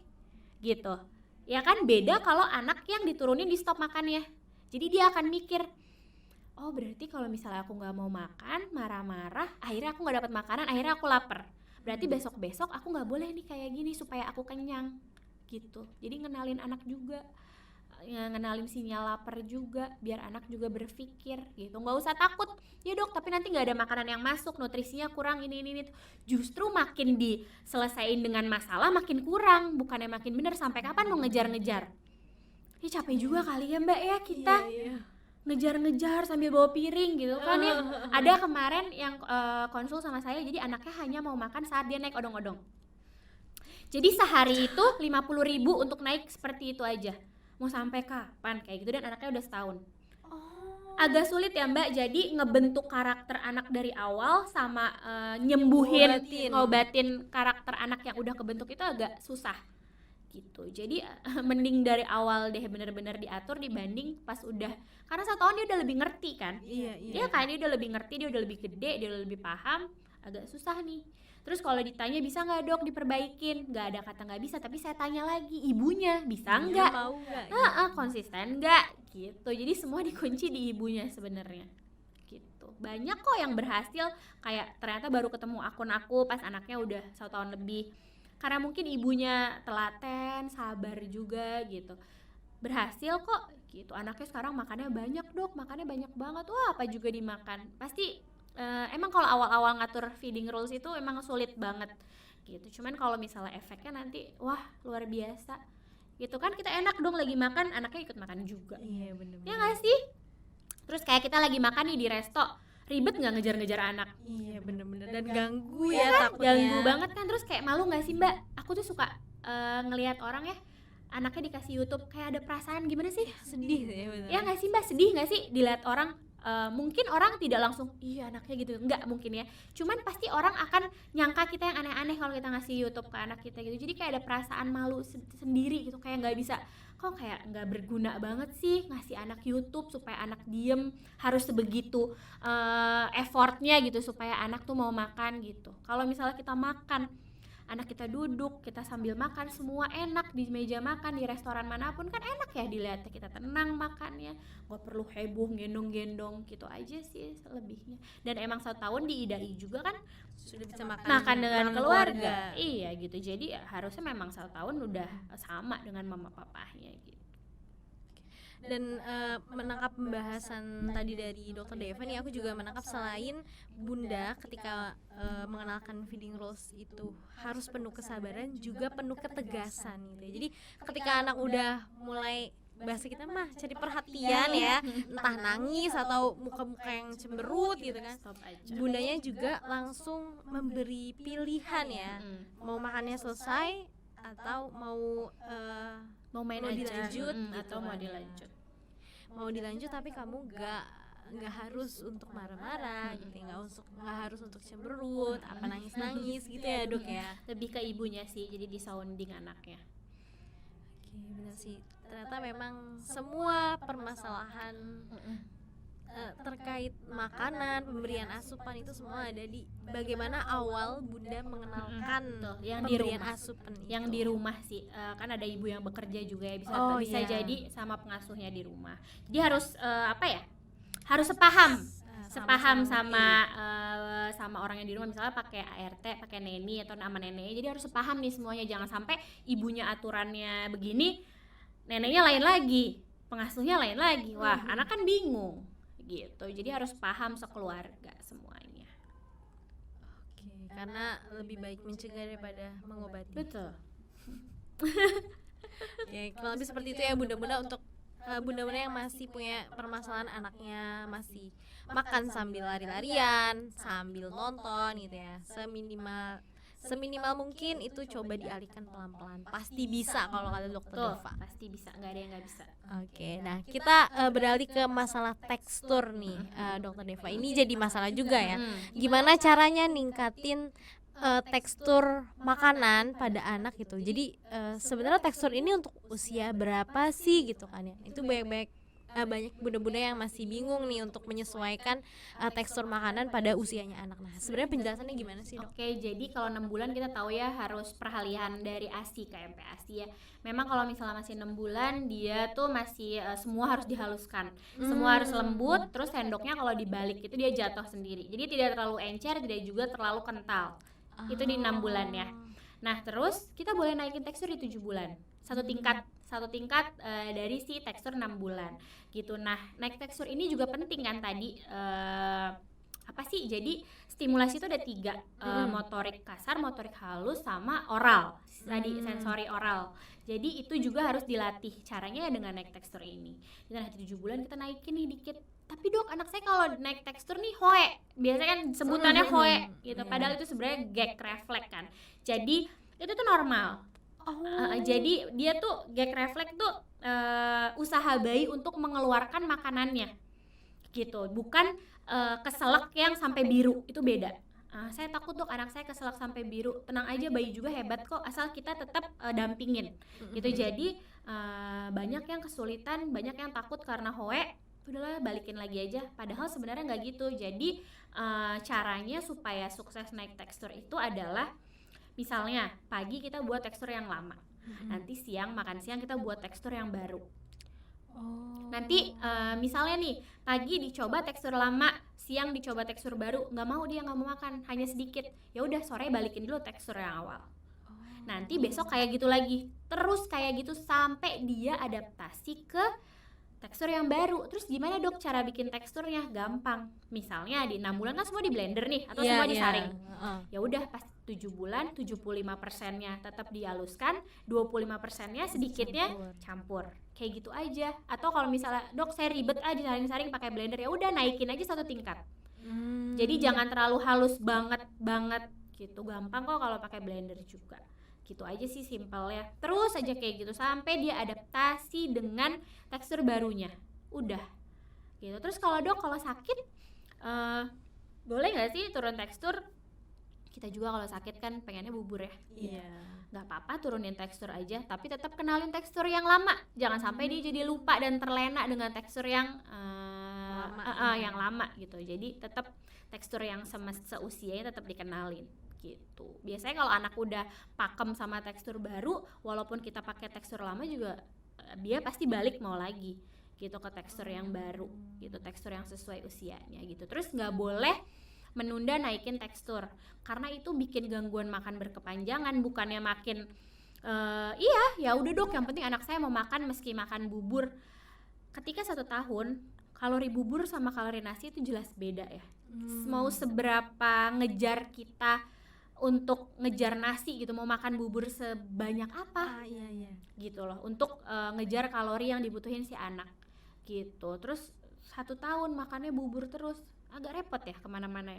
Gitu. Ya kan beda kalau anak yang diturunin di stop makannya. Jadi dia akan mikir, oh berarti kalau misalnya aku nggak mau makan, marah-marah, akhirnya aku nggak dapat makanan, akhirnya aku lapar. Berarti besok-besok aku nggak boleh nih kayak gini supaya aku kenyang, gitu. Jadi ngenalin anak juga, ngenalin sinyal lapar juga, biar anak juga berpikir, gitu. Nggak usah takut, ya Dok, tapi nanti nggak ada makanan yang masuk, nutrisinya kurang, ini. Justru makin diselesain dengan masalah, makin kurang, bukannya makin bener. Sampai kapan mau ngejar-ngejar? Ya capek juga kali ya Mbak ya kita. Iya. Ngejar-ngejar sambil bawa piring gitu kan ya. Ada kemarin yang konsul sama saya, jadi anaknya hanya mau makan saat dia naik odong-odong. Jadi sehari itu 50.000 untuk naik seperti itu aja. Mau sampai kapan kayak gitu, dan anaknya udah setahun. Agak sulit ya Mbak, jadi ngebentuk karakter anak dari awal sama ngobatin karakter anak yang udah kebentuk itu agak susah gitu. Jadi mending dari awal deh bener-bener diatur dibanding pas udah, karena 1 tahun dia udah lebih ngerti kan. Iya kan, dia udah lebih ngerti, dia udah lebih gede, dia udah lebih paham. Agak susah nih. Terus kalau ditanya bisa nggak Dok diperbaikin, nggak ada kata nggak bisa, tapi saya tanya lagi ibunya bisa nggak, konsisten nggak gitu. Jadi semua dikunci di ibunya sebenarnya gitu. banyak kok yang berhasil, kayak ternyata baru ketemu akun aku pas anaknya udah 1 tahun lebih, karena mungkin ibunya telaten, sabar juga gitu, berhasil kok gitu. Anaknya sekarang makannya banyak dok, makannya banyak banget, wah apa juga dimakan. Pasti emang kalau awal-awal ngatur feeding rules itu emang sulit banget gitu, cuman kalau misalnya efeknya nanti wah luar biasa gitu kan. Kita enak dong lagi makan, anaknya ikut makan juga. Iya bener. Ya nggak sih? Terus kayak kita lagi makan nih di resto, ribet nggak ngejar-ngejar anak? Iya bener-bener, dan ganggu ya takutnya. Ganggu banget kan. Terus kayak malu nggak sih mbak? Aku tuh suka ngelihat orang ya anaknya dikasih YouTube kayak ada perasaan gimana sih? Sedih ya bener. Ya nggak sih mbak, sedih nggak sih dilihat orang? Mungkin orang tidak langsung iya anaknya gitu, nggak mungkin ya, cuman pasti orang akan nyangka kita yang aneh-aneh kalau kita ngasih YouTube ke anak kita gitu. Jadi kayak ada perasaan malu sendiri gitu, kayak nggak bisa, kok kayak nggak berguna banget sih ngasih anak YouTube supaya anak diem, harus sebegitu effortnya gitu supaya anak tuh mau makan gitu. Kalau misalnya kita makan, anak kita duduk, kita sambil makan, semua enak di meja makan di restoran manapun kan enak ya dilihatnya, kita tenang makannya, gak perlu heboh gendong-gendong gitu aja sih selebihnya. Dan emang 1 tahun di IDAI juga kan Sudah bisa makan dengan bareng keluarga. Iya gitu, jadi ya harusnya memang 1 tahun udah sama dengan mama papahnya gitu. Dan menangkap pembahasan tadi dari Dr. Deva nih, aku juga menangkap selain bunda ketika mengenalkan feeding rules itu harus penuh kesabaran, juga penuh ketegasan gitu ya. Jadi ketika anak udah mulai, bahasa kita mah cari perhatian ya, entah nangis atau muka-muka yang cemberut gitu kan, Stop aja. bundanya juga langsung memberi pilihan ya, mau makannya selesai atau mau main mau aja dilanjut atau gitu mau kan. dilanjut. Mau dilanjut tapi kamu nggak harus untuk marah-marah gitu, nggak harus untuk cemberut, apa nangis gitu ya dok ya. Lebih ke ibunya sih, jadi di sounding anaknya. Oke benar sih, ternyata memang semua permasalahan terkait makanan, pemberian asupan itu semua ada di bagaimana awal bunda mengenalkan Tuh, yang di pemberian rumah. asupan itu. Yang di rumah sih, kan ada ibu yang bekerja juga ya, bisa iya. jadi sama pengasuhnya di rumah. Jadi harus harus sepaham sama orang yang di rumah, misalnya pakai ART, pakai neni atau nama nenek. Jadi harus sepaham nih semuanya, jangan sampai ibunya aturannya begini, neneknya lain lagi, pengasuhnya lain lagi. Wah, anak kan bingung gitu. Jadi harus paham sekeluarga semuanya. Oke, karena lebih baik mencegah daripada mengobati. Betul. Oke, kurang lebih seperti itu ya bunda-bunda, untuk bunda-bunda yang masih punya permasalahan anaknya masih makan sambil lari-larian, sambil nonton gitu ya. Seminimal mungkin itu coba dialihkan pelan-pelan. Pasti bisa kalau kata dokter Tuh, Deva. pasti bisa, nggak ada yang nggak bisa. Oke, nah kita beralih ke masalah tekstur nih, dokter Deva. Ini jadi masalah juga ya. Gimana caranya ningkatin tekstur makanan pada anak gitu. Jadi sebenarnya tekstur ini untuk usia berapa sih gitu kan ya. Itu banyak bunda-bunda yang masih bingung nih untuk menyesuaikan tekstur makanan pada usianya anak. Nah, sebenarnya penjelasannya gimana sih, Dok? Oke, jadi kalau 6 bulan kita tahu ya harus peralihan dari ASI ke MPASI ya. Memang kalau misalnya masih 6 bulan dia tuh masih semua harus dihaluskan. Semua harus lembut, terus sendoknya kalau dibalik itu dia jatuh sendiri. Jadi tidak terlalu encer, tidak juga terlalu kental. Itu di 6 bulan ya. Nah, terus kita boleh naikin tekstur di 7 bulan. Satu tingkat dari si tekstur 6 bulan gitu. Nah, naik tekstur ini juga penting kan tadi apa sih? Jadi stimulasi itu ada 3, motorik kasar, motorik halus, sama oral. Tadi sensori oral. Jadi itu juga harus dilatih. Caranya ya dengan naik tekstur ini. Nah, di 7 bulan kita naikin nih dikit. Tapi dok, anak saya kalau naik tekstur nih hoe. Biasanya kan sebutannya hoe gitu. Padahal itu sebenarnya gag refleks kan. Jadi itu tuh normal. Jadi dia tuh gag refleks tuh usaha bayi untuk mengeluarkan makanannya gitu, bukan keselak yang sampai biru, itu beda. Saya takut dok anak saya keselak sampai biru. Tenang aja, bayi juga hebat kok, asal kita tetap dampingin gitu. Jadi banyak yang kesulitan, banyak yang takut karena hoe, udahlah balikin lagi aja, padahal sebenarnya nggak gitu. Jadi caranya supaya sukses naik tekstur itu adalah, misalnya pagi kita buat tekstur yang lama, nanti makan siang kita buat tekstur yang baru. Nanti misalnya nih pagi dicoba tekstur lama siang dicoba tekstur baru, nggak mau, dia nggak mau makan, hanya sedikit, ya udah sore balikin dulu tekstur yang awal. Nanti besok kayak gitu lagi, terus kayak gitu sampai dia adaptasi ke tekstur yang baru. Terus gimana dok cara bikin teksturnya? Gampang. Misalnya di 6 bulan kan semua di blender nih atau semua disaring. Ya udah pas 7 bulan 75%-nya tetap dihaluskan, 25%-nya sedikitnya campur. Kayak gitu aja. Atau kalau misalnya dok saya ribet aja saring-saring pakai blender, ya udah naikin aja 1 tingkat. Jadi jangan terlalu halus banget gitu. Gampang kok kalau pakai blender juga. Gitu aja sih simpelnya. Terus aja kayak gitu sampai dia adaptasi dengan tekstur barunya. Udah gitu. Terus kalau dok kalau sakit boleh nggak sih turun tekstur? Kita juga kalau sakit kan pengennya bubur ya. Iya. Nggak apa-apa turunin tekstur aja, tapi tetap kenalin tekstur yang lama. Jangan sampai dia jadi lupa dan terlena dengan tekstur yang yang lama gitu. Jadi tetap tekstur yang seusianya tetap dikenalin gitu. Biasanya kalau anak udah pakem sama tekstur baru, walaupun kita pakai tekstur lama juga dia pasti balik mau lagi gitu ke tekstur yang baru gitu, tekstur yang sesuai usianya gitu. Terus nggak boleh menunda naikin tekstur karena itu bikin gangguan makan berkepanjangan, bukannya makin iya ya udah dok yang penting anak saya mau makan meski makan bubur. Ketika 1 tahun kalori bubur sama kalori nasi itu jelas beda ya. Mau seberapa ngejar kita untuk ngejar nasi gitu, mau makan bubur sebanyak apa gitu loh untuk ngejar kalori yang dibutuhin si anak gitu. Terus 1 tahun makannya bubur terus agak repot ya kemana-mana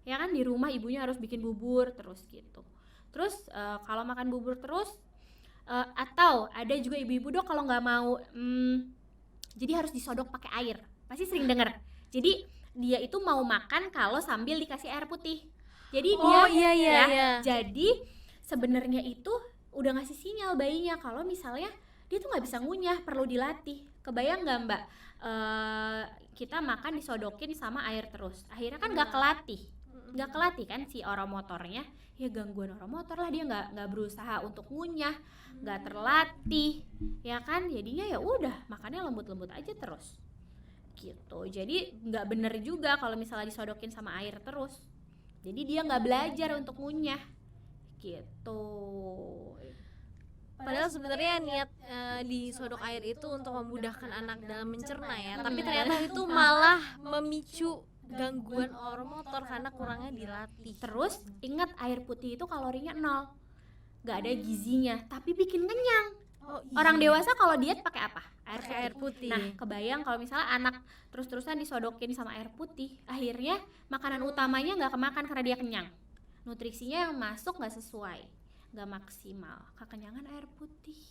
ya kan, di rumah ibunya harus bikin bubur terus gitu. Terus kalau makan bubur terus atau ada juga ibu-ibu dok kalau nggak mau jadi harus disodok pakai air, pasti sering denger. Jadi dia itu mau makan kalau sambil dikasih air putih. Jadi jadi sebenarnya itu udah ngasih sinyal bayinya kalau misalnya dia tuh nggak bisa ngunyah, perlu dilatih. Kebayang nggak mbak? Kita makan disodokin sama air terus, akhirnya kan nggak kelatih kan si oromotornya, ya gangguan oromotor lah, dia nggak berusaha untuk ngunyah, nggak terlatih, ya kan, jadinya ya udah makannya lembut-lembut aja terus gitu. Jadi nggak bener juga kalau misalnya disodokin sama air terus, jadi dia nggak belajar untuk ngunyah gitu. Padahal sebenarnya niat disodok air itu untuk memudahkan anak dalam mencerna ya, tapi ternyata itu malah memicu gangguan oromotor karena kurangnya dilatih. Terus ingat air putih itu kalorinya 0, nggak ada gizinya, tapi bikin kenyang. Orang dewasa kalau diet pakai apa? Air putih. Nah kebayang kalau misalnya anak terus-terusan disodokin sama air putih, akhirnya makanan utamanya nggak kemakan karena dia kenyang, nutrisinya yang masuk nggak sesuai, nggak maksimal, kekenyangan air putih,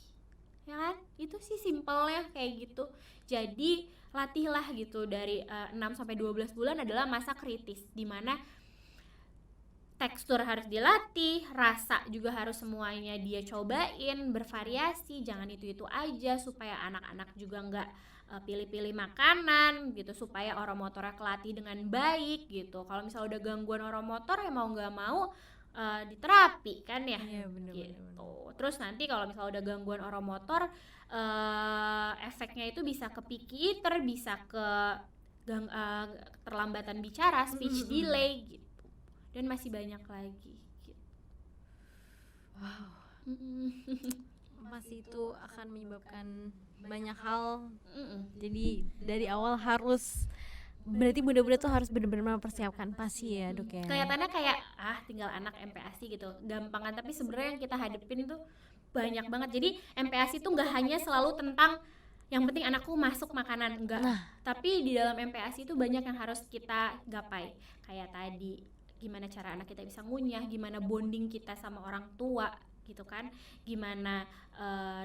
ya kan? Itu sih simpelnya kayak gitu. Jadi latihlah gitu dari 6-12 bulan adalah masa kritis dimana tekstur harus dilatih, rasa juga harus semuanya dia cobain, bervariasi, jangan itu aja supaya anak-anak juga nggak pilih-pilih makanan gitu, supaya oromotornya kelatih dengan baik gitu. Kalau misalnya udah gangguan oromotor ya mau nggak mau diterapi kan ya, gitu. Terus nanti kalau misalnya udah gangguan oromotor efeknya itu bisa ke picky eater, bisa ke terlambatan bicara, speech delay gitu, dan masih banyak lagi gitu. Masih itu akan menyebabkan banyak hal. Jadi dari awal harus, berarti bunda-bunda tuh harus benar-benar mempersiapkan PASI ya dok ya. Kelihatannya kayak tinggal anak MPASI gitu, gampangan, tapi sebenarnya yang kita hadepin tuh banyak banget. Jadi MPASI tuh nggak hanya selalu tentang yang penting anakku masuk makanan, enggak. Tapi di dalam MPASI itu banyak yang harus kita gapai. Kayak tadi, gimana cara anak kita bisa ngunyah, gimana bonding kita sama orang tua gitu kan, gimana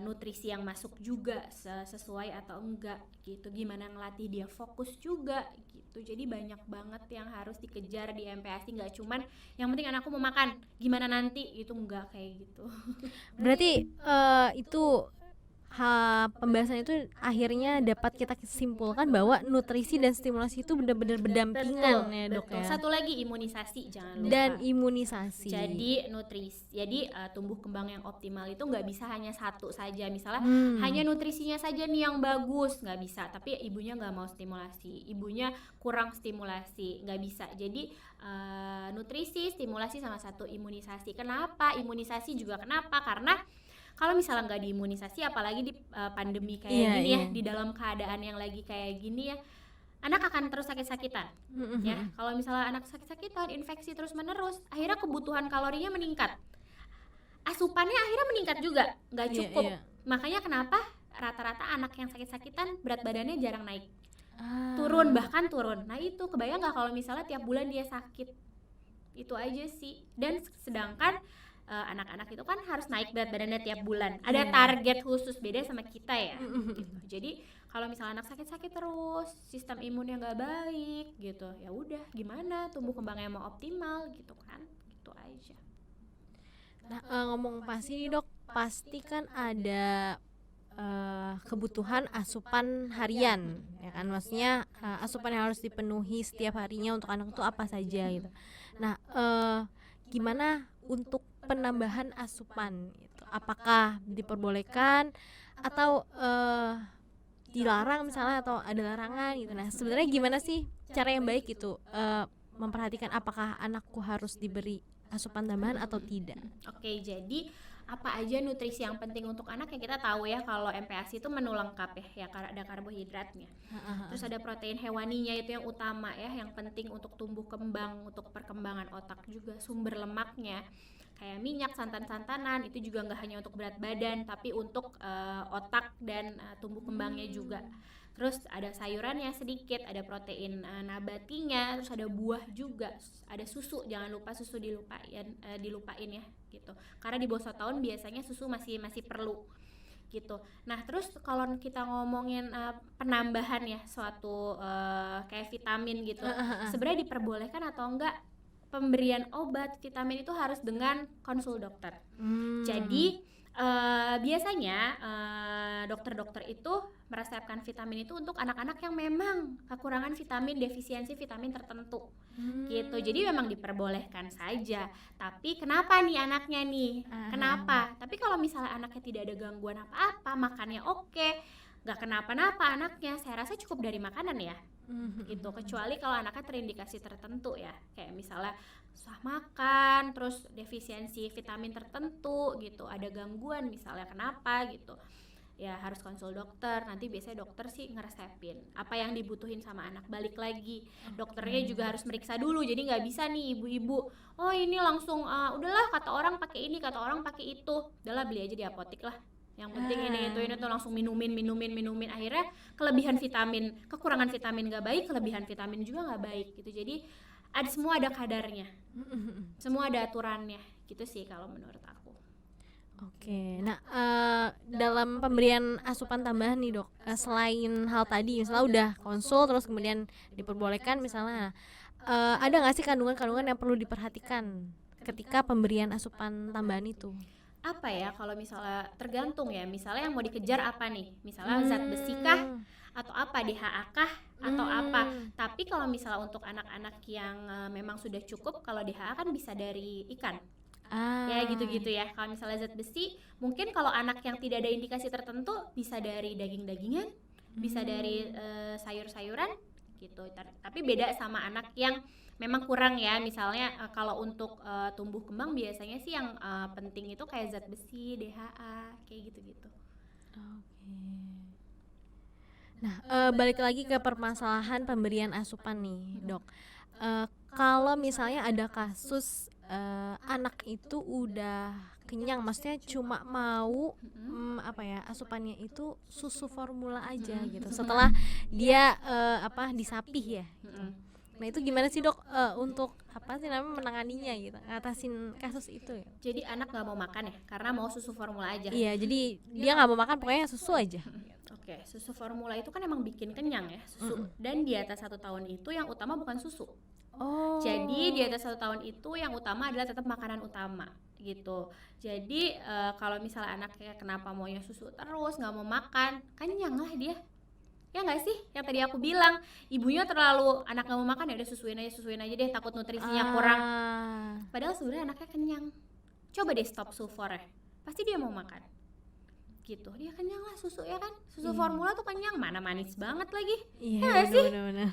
nutrisi yang masuk juga sesuai atau enggak gitu, gimana ngelatih dia fokus juga gitu. Jadi banyak banget yang harus dikejar di MPASI, nggak cuman yang penting anakku mau makan, gimana nanti gitu, enggak kayak gitu. Berarti itu pembahasan itu akhirnya dapat kita simpulkan bahwa nutrisi dan stimulasi itu benar-benar berdampingan ya dok betul. ya. Satu lagi imunisasi jangan lupa. Dan imunisasi. Jadi tumbuh kembang yang optimal itu nggak bisa hanya satu saja. Misalnya hanya nutrisinya saja nih yang bagus, nggak bisa. Tapi ibunya nggak mau stimulasi, ibunya kurang stimulasi, nggak bisa. Jadi nutrisi, stimulasi sama satu imunisasi. Kenapa imunisasi juga? Kenapa? Karena kalau misalnya nggak diimunisasi, apalagi di pandemi kayak gini ya, di dalam keadaan yang lagi kayak gini ya, anak akan terus sakit-sakitan. Ya, kalau misalnya anak sakit-sakitan, infeksi terus menerus, akhirnya kebutuhan kalorinya meningkat, asupannya akhirnya meningkat juga, nggak cukup. Makanya kenapa rata-rata anak yang sakit-sakitan berat badannya jarang naik, turun, bahkan turun. Nah itu kebayang nggak kalau misalnya tiap bulan dia sakit? Itu aja sih. Dan sedangkan anak-anak itu kan harus naik berat badannya tiap bulan. Ada target khusus, beda sama kita ya. Gitu. Jadi kalau misalnya anak sakit-sakit terus, sistem imunnya nggak baik gitu, ya udah gimana tumbuh kembangnya mau optimal gitu kan? Gitu aja. Nah, ngomong pasti nih dok, pasti kan ada kebutuhan asupan harian, ya kan? Maksudnya asupan yang harus dipenuhi setiap harinya untuk anak itu apa saja gitu. Nah, gimana untuk penambahan asupan gitu? Apakah diperbolehkan atau dilarang misalnya, atau ada larangan gitu? Nah sebenarnya gimana sih cara yang baik gitu memperhatikan apakah anakku harus diberi asupan tambahan atau tidak? Oke, jadi apa aja nutrisi yang penting untuk anak yang kita tahu ya, kalau MPASI itu menu lengkap ya ada karbohidratnya, terus ada protein hewaninya itu yang utama ya, yang penting untuk tumbuh kembang, untuk perkembangan otak juga, sumber lemaknya kayak minyak, santan-santanan itu juga nggak hanya untuk berat badan tapi untuk otak dan tumbuh kembangnya juga. Terus ada sayurannya sedikit, ada protein nabatinya, terus ada buah juga, ada susu, jangan lupa susu dilupain ya gitu. Karena di bawah 1 tahun biasanya susu masih perlu gitu. Nah terus kalau kita ngomongin penambahan ya suatu kayak vitamin gitu, sebenarnya diperbolehkan atau enggak pemberian obat vitamin itu harus dengan konsul dokter. Jadi biasanya dokter-dokter itu meresepkan vitamin itu untuk anak-anak yang memang kekurangan vitamin, defisiensi vitamin tertentu gitu. Jadi memang diperbolehkan saja. Tapi kenapa nih anaknya nih? Kenapa? Tapi kalau misalnya anaknya tidak ada gangguan apa-apa, makannya oke, gak kenapa-napa anaknya, saya rasa cukup dari makanan ya gitu. Kecuali kalau anaknya terindikasi tertentu ya, kayak misalnya susah makan, terus defisiensi vitamin tertentu gitu, ada gangguan misalnya kenapa gitu, ya harus konsul dokter. Nanti biasanya dokter sih ngeresepin apa yang dibutuhin sama anak. Balik lagi, dokternya juga harus meriksa dulu. Jadi nggak bisa nih ibu-ibu, oh ini langsung udahlah kata orang pakai ini, kata orang pakai itu, udahlah beli aja di apotik lah, yang penting ini tuh langsung minumin. Akhirnya kelebihan vitamin, kekurangan vitamin nggak baik, kelebihan vitamin juga nggak baik gitu. Jadi semua ada kadarnya, semua ada aturannya gitu sih kalau menurut aku. Oke, nah dalam pemberian asupan tambahan nih dok, selain hal tadi misalnya udah konsul terus kemudian diperbolehkan misalnya, ada nggak sih kandungan-kandungan yang perlu diperhatikan ketika pemberian asupan tambahan itu? Apa ya, kalau misalnya tergantung ya, misalnya yang mau dikejar apa nih, misalnya zat besi kah atau apa, DHA kah atau apa. Tapi kalau misalnya untuk anak-anak yang memang sudah cukup, kalau DHA kan bisa dari ikan. Ya gitu-gitu ya. Kalau misalnya zat besi, mungkin kalau anak yang tidak ada indikasi tertentu bisa dari daging-dagingan, bisa dari sayur-sayuran gitu. Tapi beda sama anak yang memang kurang ya. Misalnya kalau untuk tumbuh kembang biasanya sih yang penting itu kayak zat besi, DHA, kayak gitu-gitu. Nah, balik lagi ke permasalahan pemberian asupan nih, dok. Kalau misalnya ada kasus anak itu udah kenyang, maksudnya cuma mau asupannya itu susu formula aja gitu. Setelah dia disapih ya. Nah itu gimana sih dok untuk menanganinya gitu, ngatasin kasus itu ya? Jadi anak nggak mau makan ya karena mau susu formula aja. Iya, jadi dia nggak mau makan, pokoknya susu aja. Oke, susu formula itu kan emang bikin kenyang ya susu. Dan di atas 1 tahun itu yang utama bukan susu. Jadi di atas 1 tahun itu yang utama adalah tetap makanan utama. gitu. Jadi kalau misalnya anaknya kenapa maunya susu terus, nggak mau makan, kenyang lah dia. Ya nggak sih, yang tadi aku bilang ibunya terlalu anak nggak mau makan, ya udah susuin aja deh, takut nutrisinya kurang. Padahal sebenarnya anaknya kenyang. Coba deh stop sufornya, pasti dia mau makan gitu. Dia kenyang lah susu, ya kan, susu formula tuh kenyang, mana manis banget lagi. Iya, ya nggak sih, bener-bener.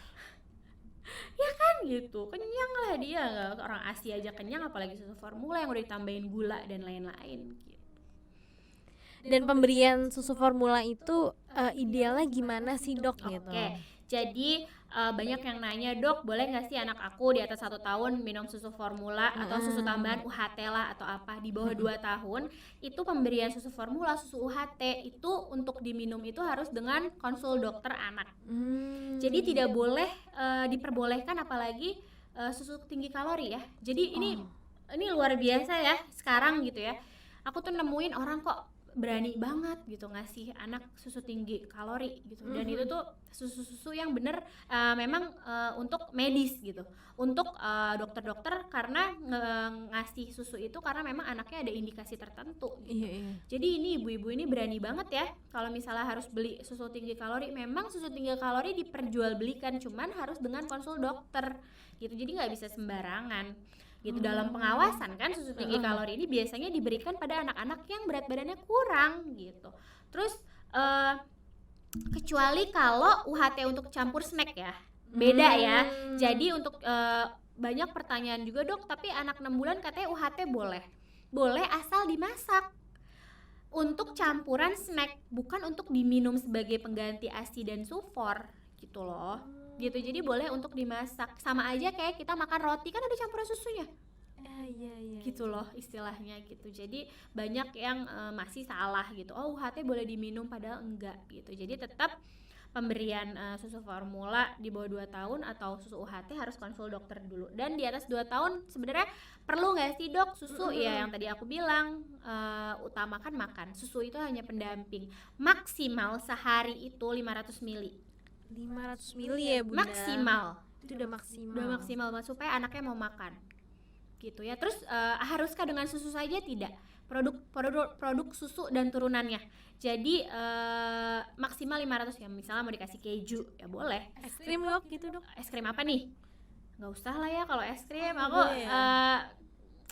ya kan gitu, kenyang lah dia. Orang Asia aja kenyang, apalagi susu formula yang udah ditambahin gula dan lain-lain gitu. Dan pemberian susu formula itu idealnya gimana sih dok gitu? Oke, jadi banyak yang nanya, dok boleh nggak sih anak aku di atas 1 tahun minum susu formula atau susu tambahan UHT lah atau apa. Di bawah 2 tahun itu pemberian susu formula, susu UHT itu untuk diminum itu harus dengan konsul dokter anak. Jadi tidak boleh diperbolehkan, apalagi susu tinggi kalori ya. Jadi ini luar biasa ya sekarang gitu ya. Aku tuh nemuin orang kok berani banget gitu ngasih anak susu tinggi kalori gitu. Dan itu tuh susu-susu yang bener memang untuk medis gitu, untuk dokter-dokter, karena ngasih susu itu karena memang anaknya ada indikasi tertentu gitu. Jadi ini ibu-ibu ini berani banget ya kalau misalnya harus beli susu tinggi kalori. Memang susu tinggi kalori diperjualbelikan, cuman harus dengan konsul dokter gitu. Jadi nggak bisa sembarangan gitu. Dalam pengawasan kan, susu tinggi kalori ini biasanya diberikan pada anak-anak yang berat badannya kurang gitu. Terus kecuali kalau UHT untuk campur snack ya, beda ya. Jadi untuk banyak pertanyaan juga, dok tapi anak 6 bulan katanya UHT boleh asal dimasak untuk campuran snack, bukan untuk diminum sebagai pengganti ASI dan sufor gitu loh. Gitu. Jadi boleh untuk dimasak, sama aja kayak kita makan roti kan ada campuran susunya. Gitu loh istilahnya gitu. Jadi banyak yang masih salah gitu. Oh, UHT boleh diminum padahal enggak gitu. Jadi tetap pemberian susu formula di bawah 2 tahun atau susu UHT harus konsul dokter dulu. Dan di atas 2 tahun sebenarnya perlu nggak sih dok susu? Ya yang tadi aku bilang, utamakan makan. Susu itu hanya pendamping. Maksimal sehari itu 500 ml. 500 ml ya bunda? Maksimal. Itu udah maksimal. Udah maksimal supaya anaknya mau makan gitu ya. Terus haruskah dengan susu saja? Tidak. Produk susu dan turunannya. Jadi maksimal 500 ya. Misalnya mau dikasih keju ya boleh. Es krim dok gitu dok? Es krim apa nih? Nggak usah lah ya kalau es krim. Aku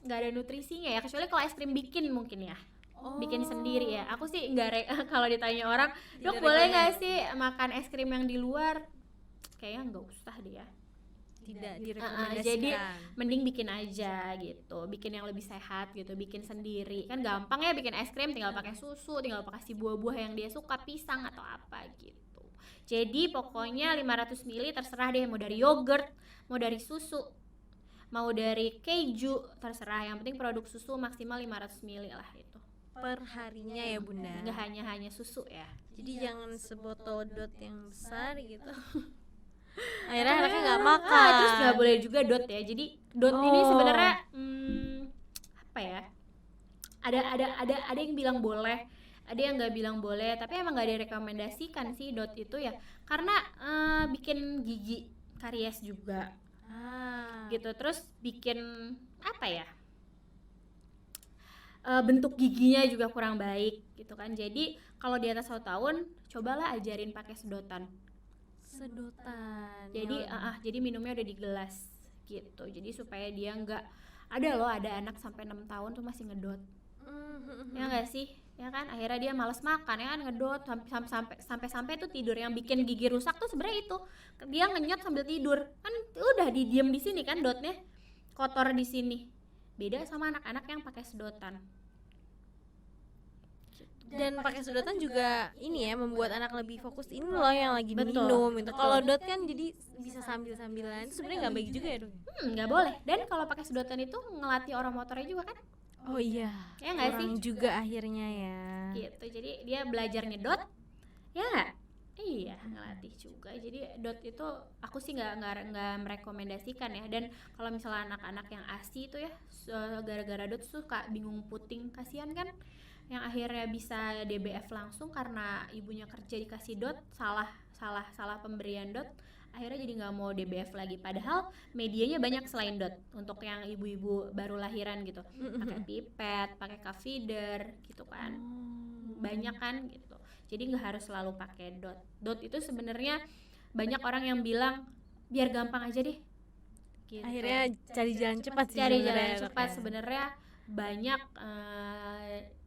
nggak ada nutrisinya ya, kecuali kalau es krim bikin mungkin ya. Bikin sendiri ya. Aku sih nggak kalau ditanya orang, dok boleh nggak sih makan es krim yang di luar? Kayaknya nggak usah deh ya. Tidak direkomendasikan. Jadi mending bikin aja gitu, bikin yang lebih sehat gitu, bikin sendiri. Kan gampang ya bikin es krim, tinggal pakai susu, tinggal kasih buah-buah yang dia suka, pisang atau apa gitu. Jadi pokoknya 500 ml terserah deh, mau dari yogurt, mau dari susu, mau dari keju, terserah. Yang penting produk susu maksimal 500 ml lah itu. Per harinya ya bunda? Nggak hanya susu ya. Jadi jangan sebotol dot yang besar gitu. Akhirnya anaknya nggak makan. Terus nggak boleh juga dot ya. Jadi dot ini sebenarnya apa ya? Ada yang bilang boleh, ada yang nggak bilang boleh. Tapi emang nggak direkomendasikan sih dot itu ya, karena bikin gigi karies juga. Gitu. Terus bikin apa ya? Bentuk giginya juga kurang baik gitu kan. Jadi kalau di atas 1 tahun cobalah ajarin pakai sedotan. Jadi jadi minumnya udah di gelas gitu. Jadi supaya dia nggak ada anak sampai 6 tahun tuh masih ngedot. Ya nggak sih? Ya kan akhirnya dia malas makan ya kan, ngedot sampai tuh tidur. Yang bikin gigi rusak tuh sebenarnya itu dia ngenyot sambil tidur. Kan udah didiem di sini kan dotnya, kotor di sini. Beda sama anak-anak yang pakai sedotan. Dan pakai sedotan juga ini ya, membuat anak lebih fokus ini loh yang lagi minum gitu. Kalau dot kan jadi bisa sambil-sambilan. Itu sebenarnya nggak baik juga ya dok? Nggak boleh. Dan kalau pakai sedotan itu ngelatih orang motornya juga kan? Oh iya. Ya nggak sih? Juga akhirnya ya. Gitu. Jadi dia belajar ngedot, ya nggak? Iya, ngelatih juga. Jadi dot itu aku sih nggak merekomendasikan ya. Dan kalau misalnya anak-anak yang ASI itu ya, gara-gara dot suka bingung puting, kasihan kan? Yang akhirnya bisa DBF langsung karena ibunya kerja dikasih dot, salah pemberian dot, akhirnya jadi nggak mau DBF lagi, padahal medianya banyak selain DOT untuk yang ibu-ibu baru lahiran gitu, pakai pipet, pakai cup feeder gitu kan, banyak kan gitu. Jadi nggak harus selalu pakai DOT. DOT itu sebenarnya banyak orang yang bilang biar gampang aja deh gitu. Akhirnya cari jalan cepat sih, Cari sebenarnya, jalan cepat Dok, ya. sebenarnya banyak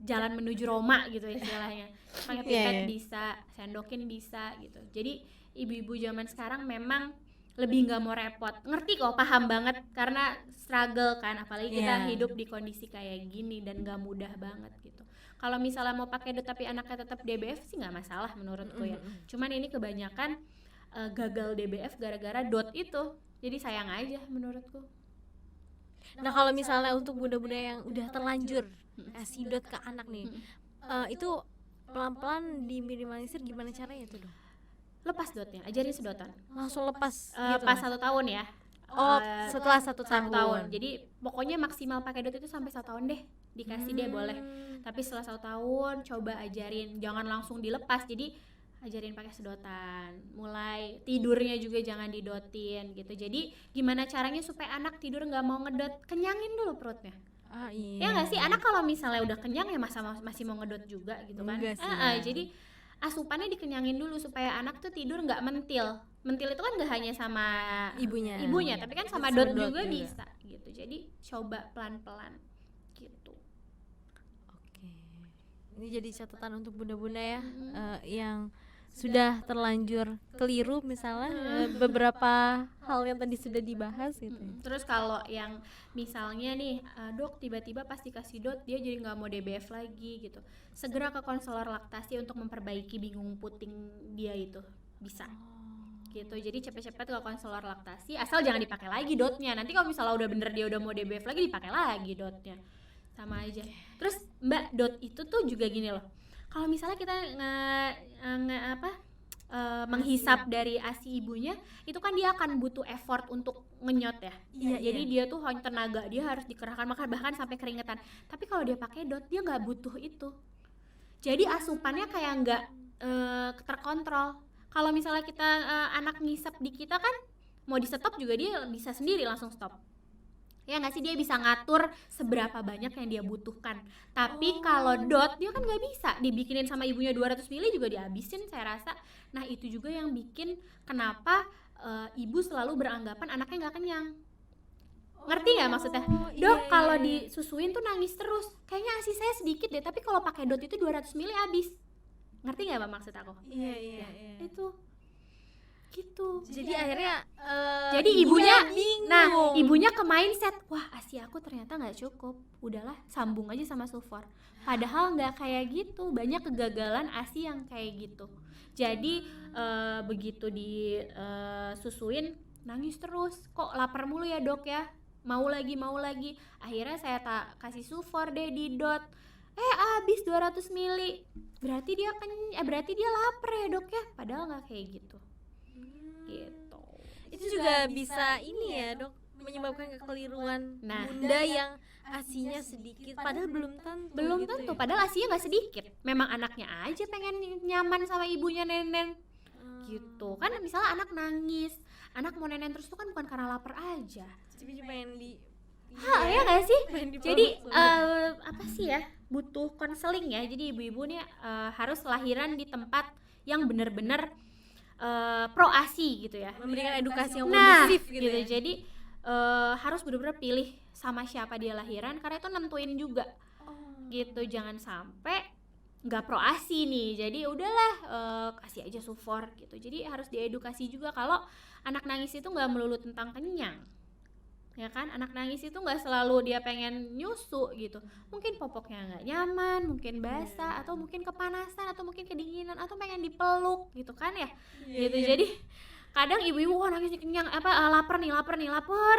jalan menuju Roma gitu istilahnya. Pakai pipet bisa, sendokin bisa gitu. Jadi ibu-ibu zaman sekarang memang lebih nggak mau repot. Ngerti kok, paham banget karena struggle kan, apalagi kita hidup di kondisi kayak gini dan nggak mudah banget gitu. Kalau misalnya mau pakai DOT tapi anaknya tetap DBF sih nggak masalah menurutku ya. Cuman ini kebanyakan gagal DBF gara-gara DOT itu. Jadi sayang aja menurutku. Nah kalau misalnya untuk bunda-bunda yang udah terlanjur kasih DOT ke anak nih, itu pelan-pelan diminimalisir gimana caranya tuh, Dok? Lepas DOT-nya, ajarin sedotan. Langsung lepas gitu? Pas 1 tahun ya. Setelah 1 tahun. Jadi pokoknya maksimal pakai DOT itu sampai 1 tahun deh. Dikasih deh boleh. Tapi setelah 1 tahun coba ajarin, jangan langsung dilepas. Jadi ajarin pakai sedotan. Mulai tidurnya juga jangan didotin gitu. Jadi gimana caranya supaya anak tidur nggak mau ngedot? Kenyangin dulu perutnya. Ya nggak sih, anak kalau misalnya udah kenyang ya masih mau ngedot juga gitu kan. Jadi asupannya dikenyangin dulu supaya anak tuh tidur nggak mentil. Mentil itu kan nggak hanya sama ibunya, tapi kan sama dot juga bisa gitu. Jadi coba pelan-pelan gitu. Oke. Ini jadi catatan untuk bunda-bunda ya, yang sudah terlanjur keliru misalnya beberapa hal yang tadi sudah dibahas gitu. Terus kalau yang misalnya nih dok tiba-tiba pas dikasih DOT dia jadi nggak mau DBF lagi gitu, segera ke konselor laktasi untuk memperbaiki bingung puting dia itu bisa gitu. Jadi cepet-cepet ke konselor laktasi, asal jangan dipakai lagi DOT-nya. Nanti kalau misalnya udah bener dia udah mau DBF lagi dipakai lagi DOT-nya, sama aja. Terus Mbak, DOT itu tuh juga gini loh, kalau misalnya kita menghisap dari ASI ibunya, itu kan dia akan butuh effort untuk ngenyot ya. Jadi dia tuh tenaga dia harus dikerahkan, bahkan sampai keringetan. Tapi kalau dia pakai DOT dia nggak butuh itu. Jadi asupannya kayak nggak terkontrol. Kalau misalnya kita anak ngisap di kita kan mau di stop juga dia bisa sendiri langsung stop. Ya nggak sih, dia bisa ngatur seberapa banyak yang dia butuhkan. Tapi kalau DOT dia kan nggak bisa, dibikinin sama ibunya 200 ml juga dihabisin saya rasa. Nah itu juga yang bikin kenapa ibu selalu beranggapan anaknya nggak kenyang. Ngerti nggak maksudnya? Dok kalau disusuin tuh nangis terus, kayaknya ASI saya sedikit deh, tapi kalau pakai DOT itu 200 ml habis. Ngerti nggak Mbak maksud aku? Iya. Itu gitu. Jadi akhirnya jadi ibunya bingung. Nah ibunya ke mindset, wah ASI aku ternyata nggak cukup, udahlah sambung aja sama Sufor. Padahal nggak kayak gitu, banyak kegagalan ASI yang kayak gitu. Jadi begitu disusuin nangis terus, kok lapar mulu ya dok ya, mau lagi. Akhirnya saya kasih Sufor deh di DOT, abis 200 ml. Berarti dia lapar ya dok ya, padahal nggak kayak gitu. Gitu. Itu juga bisa ini ya dok, menyebabkan kekeliruan bunda yang ASInya sedikit, padahal belum tentu. Padahal ASInya nggak sedikit, memang anaknya aja pengen nyaman sama ibunya nenen gitu kan. Misalnya anak nangis, anak mau nenen terus tuh kan bukan karena lapar aja, tapi pengen ya nggak sih. Jadi apa sih ya, butuh konseling ya. Jadi ibu-ibu nih harus lahiran di tempat yang benar-benar pro ASI gitu ya, memberikan edukasi yang kondusif gitu ya. Jadi harus benar-benar pilih sama siapa dia lahiran, karena itu nentuin juga gitu. Jangan sampai nggak pro ASI nih, jadi udahlah kasih aja Sufor gitu. Jadi harus diedukasi juga kalau anak nangis itu nggak melulu tentang kenyang, ya kan. Anak nangis itu nggak selalu dia pengen nyusu gitu, mungkin popoknya nggak nyaman, mungkin basah, atau mungkin kepanasan, atau mungkin kedinginan, atau pengen dipeluk gitu kan ya. Jadi kadang ibu-ibu nangis kenyang lapar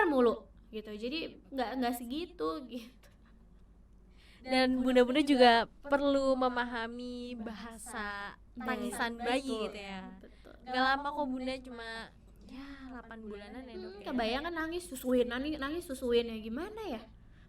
mulu gitu, jadi nggak segitu gitu. Dan bunda-bunda juga perlu memahami bahasa tangisan bayi gitu ya. Gak lama kok bunda, cuma 8 bulanan ya dok ya. Kebayang kan nangis susuin ya gimana ya,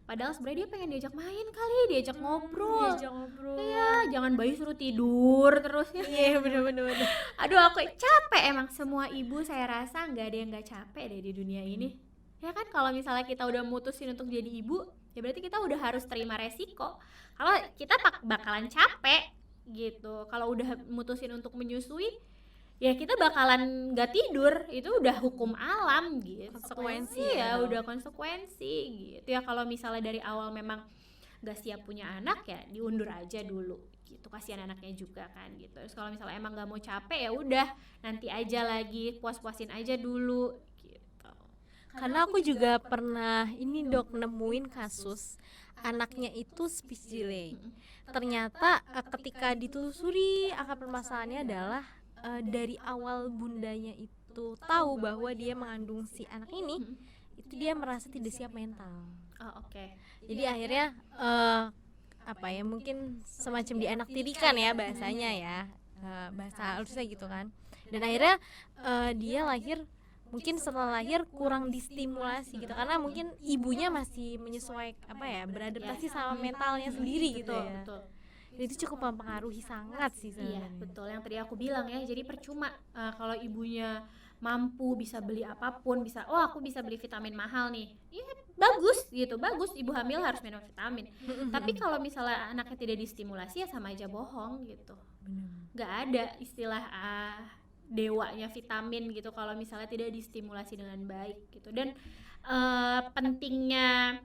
Padahal sebenarnya dia pengen diajak main kali, diajak ngobrol. Diajak ngobrol. Iya, jangan bayi suruh tidur terus ya. Iya bener. Aduh, aku capek emang. Semua ibu saya rasa nggak ada yang nggak capek deh di dunia ini. Ya kan, kalau misalnya kita udah mutusin untuk jadi ibu, ya berarti kita udah harus terima resiko. Kalau kita bakalan capek gitu. Kalau udah mutusin untuk menyusui, ya kita bakalan nggak tidur. Itu udah hukum alam gitu. Konsekuensi ya, ya, udah konsekuensi gitu ya. Kalau misalnya dari awal memang nggak siap punya anak, ya diundur aja dulu gitu, kasihan anaknya juga kan gitu. Terus kalau misalnya emang nggak mau capek, ya udah nanti aja lagi, puas-puasin aja dulu gitu. Karena aku juga pernah ini dok nemuin kasus anaknya itu speech delay. Ternyata ketika ditelusuri akar permasalahannya adalah dari awal bundanya itu tahu bahwa dia mengandung si anak ini, itu dia merasa tidak siap mental. Oh, oke. Jadi akhirnya apa ya, mungkin semacam dianaktirikan ya bahasanya ya, bahasa halusnya gitu kan. Dan akhirnya dia lahir, mungkin setelah lahir kurang distimulasi gitu, karena mungkin ibunya masih menyesuaikan apa ya, beradaptasi sama mentalnya sendiri gitu ya. Betul. Jadi cukup mempengaruhi sangat sih Iya, sebenarnya. betul. Yang tadi aku bilang ya, jadi percuma kalau ibunya mampu bisa beli apapun, bisa, oh aku bisa beli vitamin mahal nih. Iya, bagus gitu, bagus, ibu hamil harus minum vitamin. Tapi kalau misalnya anaknya tidak distimulasi, ya sama aja bohong gitu. Nggak ada istilah dewanya vitamin gitu kalau misalnya tidak distimulasi dengan baik gitu. Dan pentingnya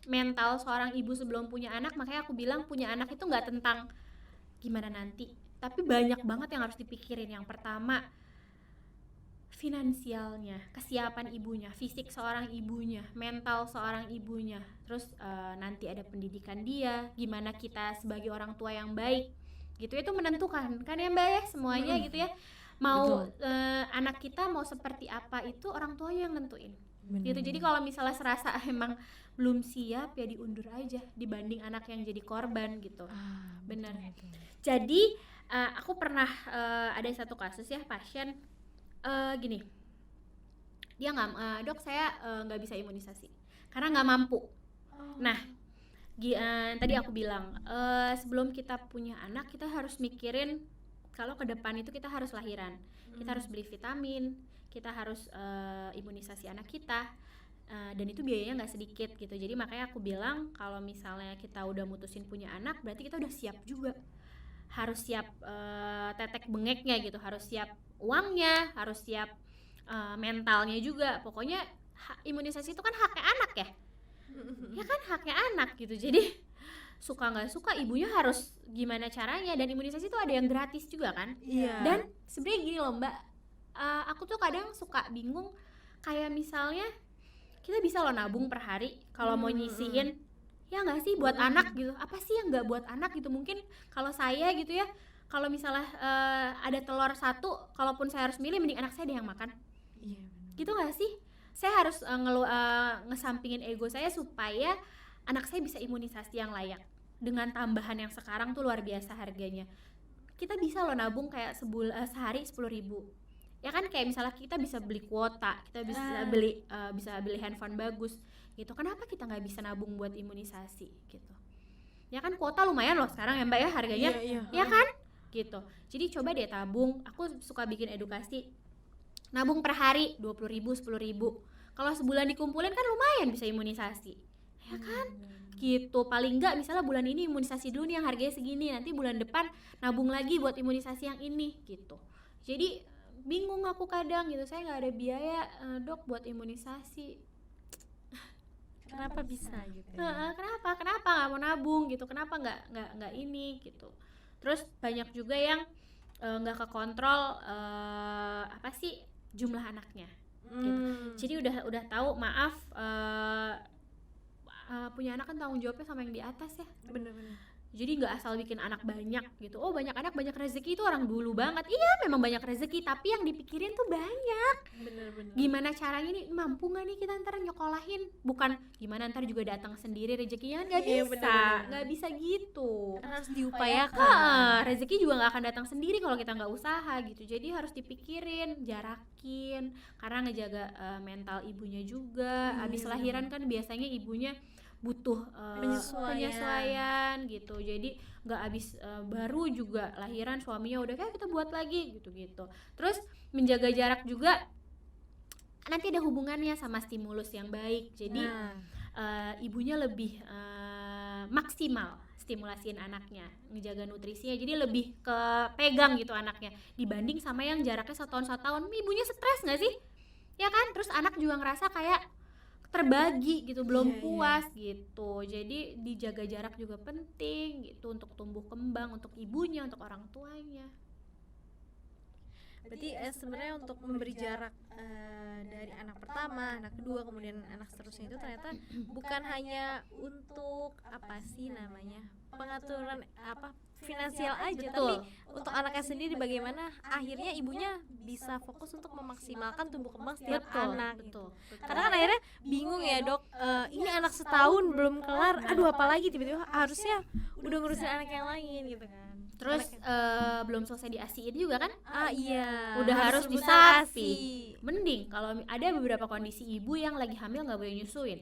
mental seorang ibu sebelum punya anak, makanya aku bilang punya anak itu nggak tentang gimana nanti, tapi banyak banget yang harus dipikirin. Yang pertama, finansialnya, kesiapan ibunya, fisik seorang ibunya, mental seorang ibunya. Terus nanti ada pendidikan dia, gimana kita sebagai orang tua yang baik gitu, itu menentukan kan ya Mbak ya, semuanya gitu ya. Mau anak kita mau seperti apa, itu orang tuanya yang nentuin gitu. Jadi kalau misalnya serasa emang belum siap, ya diundur aja dibanding anak yang jadi korban gitu. Benar. Jadi aku pernah ada satu kasus ya, pasien gini, dia nggak, dok saya nggak bisa imunisasi karena nggak mampu. Nah, tadi aku bilang sebelum kita punya anak, kita harus mikirin kalau ke depan itu kita harus lahiran, kita harus beli vitamin, kita harus imunisasi anak kita, dan itu biayanya nggak sedikit gitu. Jadi makanya aku bilang kalau misalnya kita udah mutusin punya anak, berarti kita udah siap juga, harus siap tetek bengeknya gitu, harus siap uangnya, harus siap mentalnya juga. Pokoknya imunisasi itu kan haknya anak ya, ya kan, haknya anak gitu. Jadi suka nggak suka ibunya harus gimana caranya. Dan imunisasi itu ada yang gratis juga kan. Dan sebenarnya gini loh Mbak, aku tuh kadang suka bingung, kayak misalnya kita bisa loh nabung per hari kalau mau nyisihin, ya nggak sih, buat anak gitu. Apa sih yang nggak buat anak gitu? Mungkin kalau saya gitu ya, kalau misalnya ada telur satu, kalaupun saya harus milih, mending anak saya deh yang makan. Gitu nggak sih? Saya harus ngesampingin ego saya supaya anak saya bisa imunisasi yang layak. Dengan tambahan yang sekarang tuh luar biasa harganya, kita bisa loh nabung kayak sehari 10.000. Ya kan, kayak misalnya kita bisa beli kuota, kita bisa beli handphone bagus gitu. Kenapa kita nggak bisa nabung buat imunisasi gitu? Ya kan, kuota lumayan loh sekarang ya Mbak ya harganya. Ya kan gitu. Jadi coba deh tabung. Aku suka bikin edukasi, nabung per hari 20.000, 10.000. Kalau sebulan dikumpulin kan lumayan bisa imunisasi, ya kan gitu. Paling nggak misalnya bulan ini imunisasi dulu nih yang harganya segini, nanti bulan depan nabung lagi buat imunisasi yang ini gitu. Jadi bingung aku kadang gitu, saya nggak ada biaya dok buat imunisasi. Kenapa bisa gitu? Kenapa nggak mau nabung gitu? Kenapa nggak ini gitu? Terus banyak juga yang nggak kekontrol apa sih jumlah anaknya gitu. Jadi udah tahu, maaf, punya anak kan tanggung jawabnya sama yang di atas ya. Bener-bener. Jadi nggak asal bikin anak banyak gitu. Oh banyak anak banyak rezeki, itu orang dulu banget. Iya memang banyak rezeki, tapi yang dipikirin tuh banyak. Bener-bener. Gimana caranya nih, mampu nggak nih kita ntar nyokolahin? Bukan gimana ntar juga datang sendiri rezekinya, nggak Iya, bisa, bener-bener. nggak bisa gitu. Harus diupayakan. Rezeki juga nggak akan datang sendiri kalau kita nggak usaha gitu. Jadi harus dipikirin, jarakin, karena ngejaga mental ibunya juga. Abis lahiran kan biasanya ibunya butuh penyesuaian gitu. Jadi nggak habis baru juga lahiran suaminya udah kayak kita buat lagi gitu. Terus menjaga jarak juga nanti ada hubungannya sama stimulus yang baik. Jadi ibunya lebih maksimal stimulasiin anaknya, ngejaga nutrisinya, jadi lebih kepegang gitu anaknya dibanding sama yang jaraknya 1 tahun 1 tahun. Ibunya stres nggak sih, ya kan? Terus anak juga ngerasa kayak terbagi gitu, belum puas gitu. Jadi dijaga jarak juga penting gitu untuk tumbuh kembang, untuk ibunya, untuk orang tuanya. Berarti sebenarnya untuk memberi jarak dari anak pertama, anak kedua, kemudian anak seterusnya itu ternyata bukan hanya untuk apa sih namanya pengaturan apa finansial aja, tapi untuk anaknya sendiri bagaimana akhirnya ibunya bisa fokus untuk memaksimalkan tumbuh kembang setiap anak gitu. Karena kan akhirnya bingung ya dok, ini anak setahun belum kelar, aduh apalagi tiba-tiba harusnya udah ngurusin anak yang lain gitu kan. Terus belum selesai diasiin juga kan? Iya. Udah harus disapi. Mending kalau ada beberapa kondisi ibu yang lagi hamil nggak boleh nyusuin.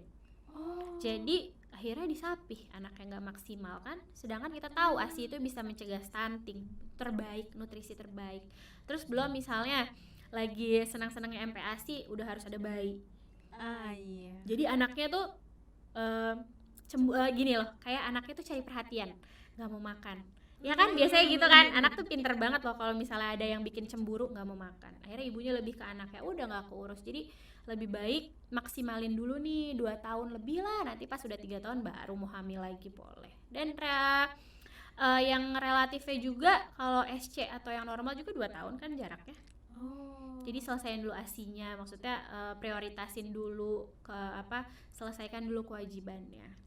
Jadi akhirnya disapih, anaknya nggak maksimal kan. Sedangkan kita tahu ASI itu bisa mencegah stunting, terbaik, nutrisi terbaik. Terus belum misalnya lagi senang-senangnya MPASI udah harus ada bayi. Iya. Jadi anaknya tuh gini loh, kayak anaknya tuh cari perhatian, nggak mau makan. Ya kan biasanya gitu kan, anak tuh pinter banget loh kalau misalnya ada yang bikin cemburu nggak mau makan. Akhirnya ibunya lebih ke anaknya, udah nggak keurus. Jadi lebih baik maksimalin dulu nih 2 tahun lebih lah, nanti pas udah 3 tahun baru mau hamil lagi boleh. Dan yang relatifnya juga kalau SC atau yang normal juga 2 tahun kan jaraknya. Jadi selesaiin dulu ASINya, maksudnya prioritasin dulu selesaikan dulu kewajibannya,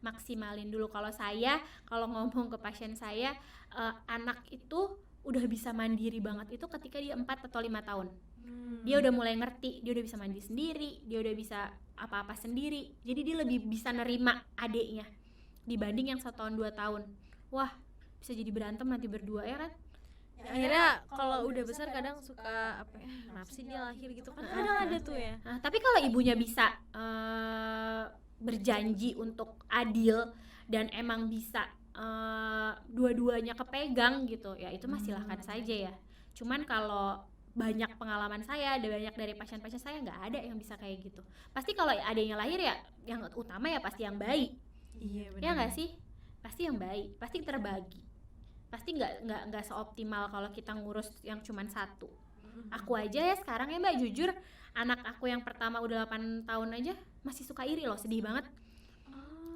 maksimalin dulu. Kalau ngomong ke pasien saya, anak itu udah bisa mandiri banget itu ketika dia 4 atau 5 tahun. Dia udah mulai ngerti, dia udah bisa mandi sendiri, dia udah bisa apa-apa sendiri. Jadi dia lebih bisa nerima adeknya dibanding yang 1 tahun 2 tahun. Wah, bisa jadi berantem nanti berdua ya kan. Akhirnya kalau udah besar kadang suka kenapa sih dia lahir gitu kan, kadang ada tuh ya. Nah, tapi kalau ibunya bisa berjanji untuk adil dan emang bisa dua-duanya kepegang gitu ya, itu mah silahkan saja ya. Cuman kalau banyak pengalaman saya, ada banyak dari pasien-pasien saya nggak ada yang bisa kayak gitu. Pasti kalau adanya lahir ya yang utama ya pasti yang bayi. Iya benar. Ya nggak sih, pasti yang bayi, pasti terbagi, pasti nggak seoptimal kalau kita ngurus yang cuman satu. Aku aja ya sekarang ya mbak, jujur anak aku yang pertama udah 8 tahun aja masih suka iri loh, sedih banget.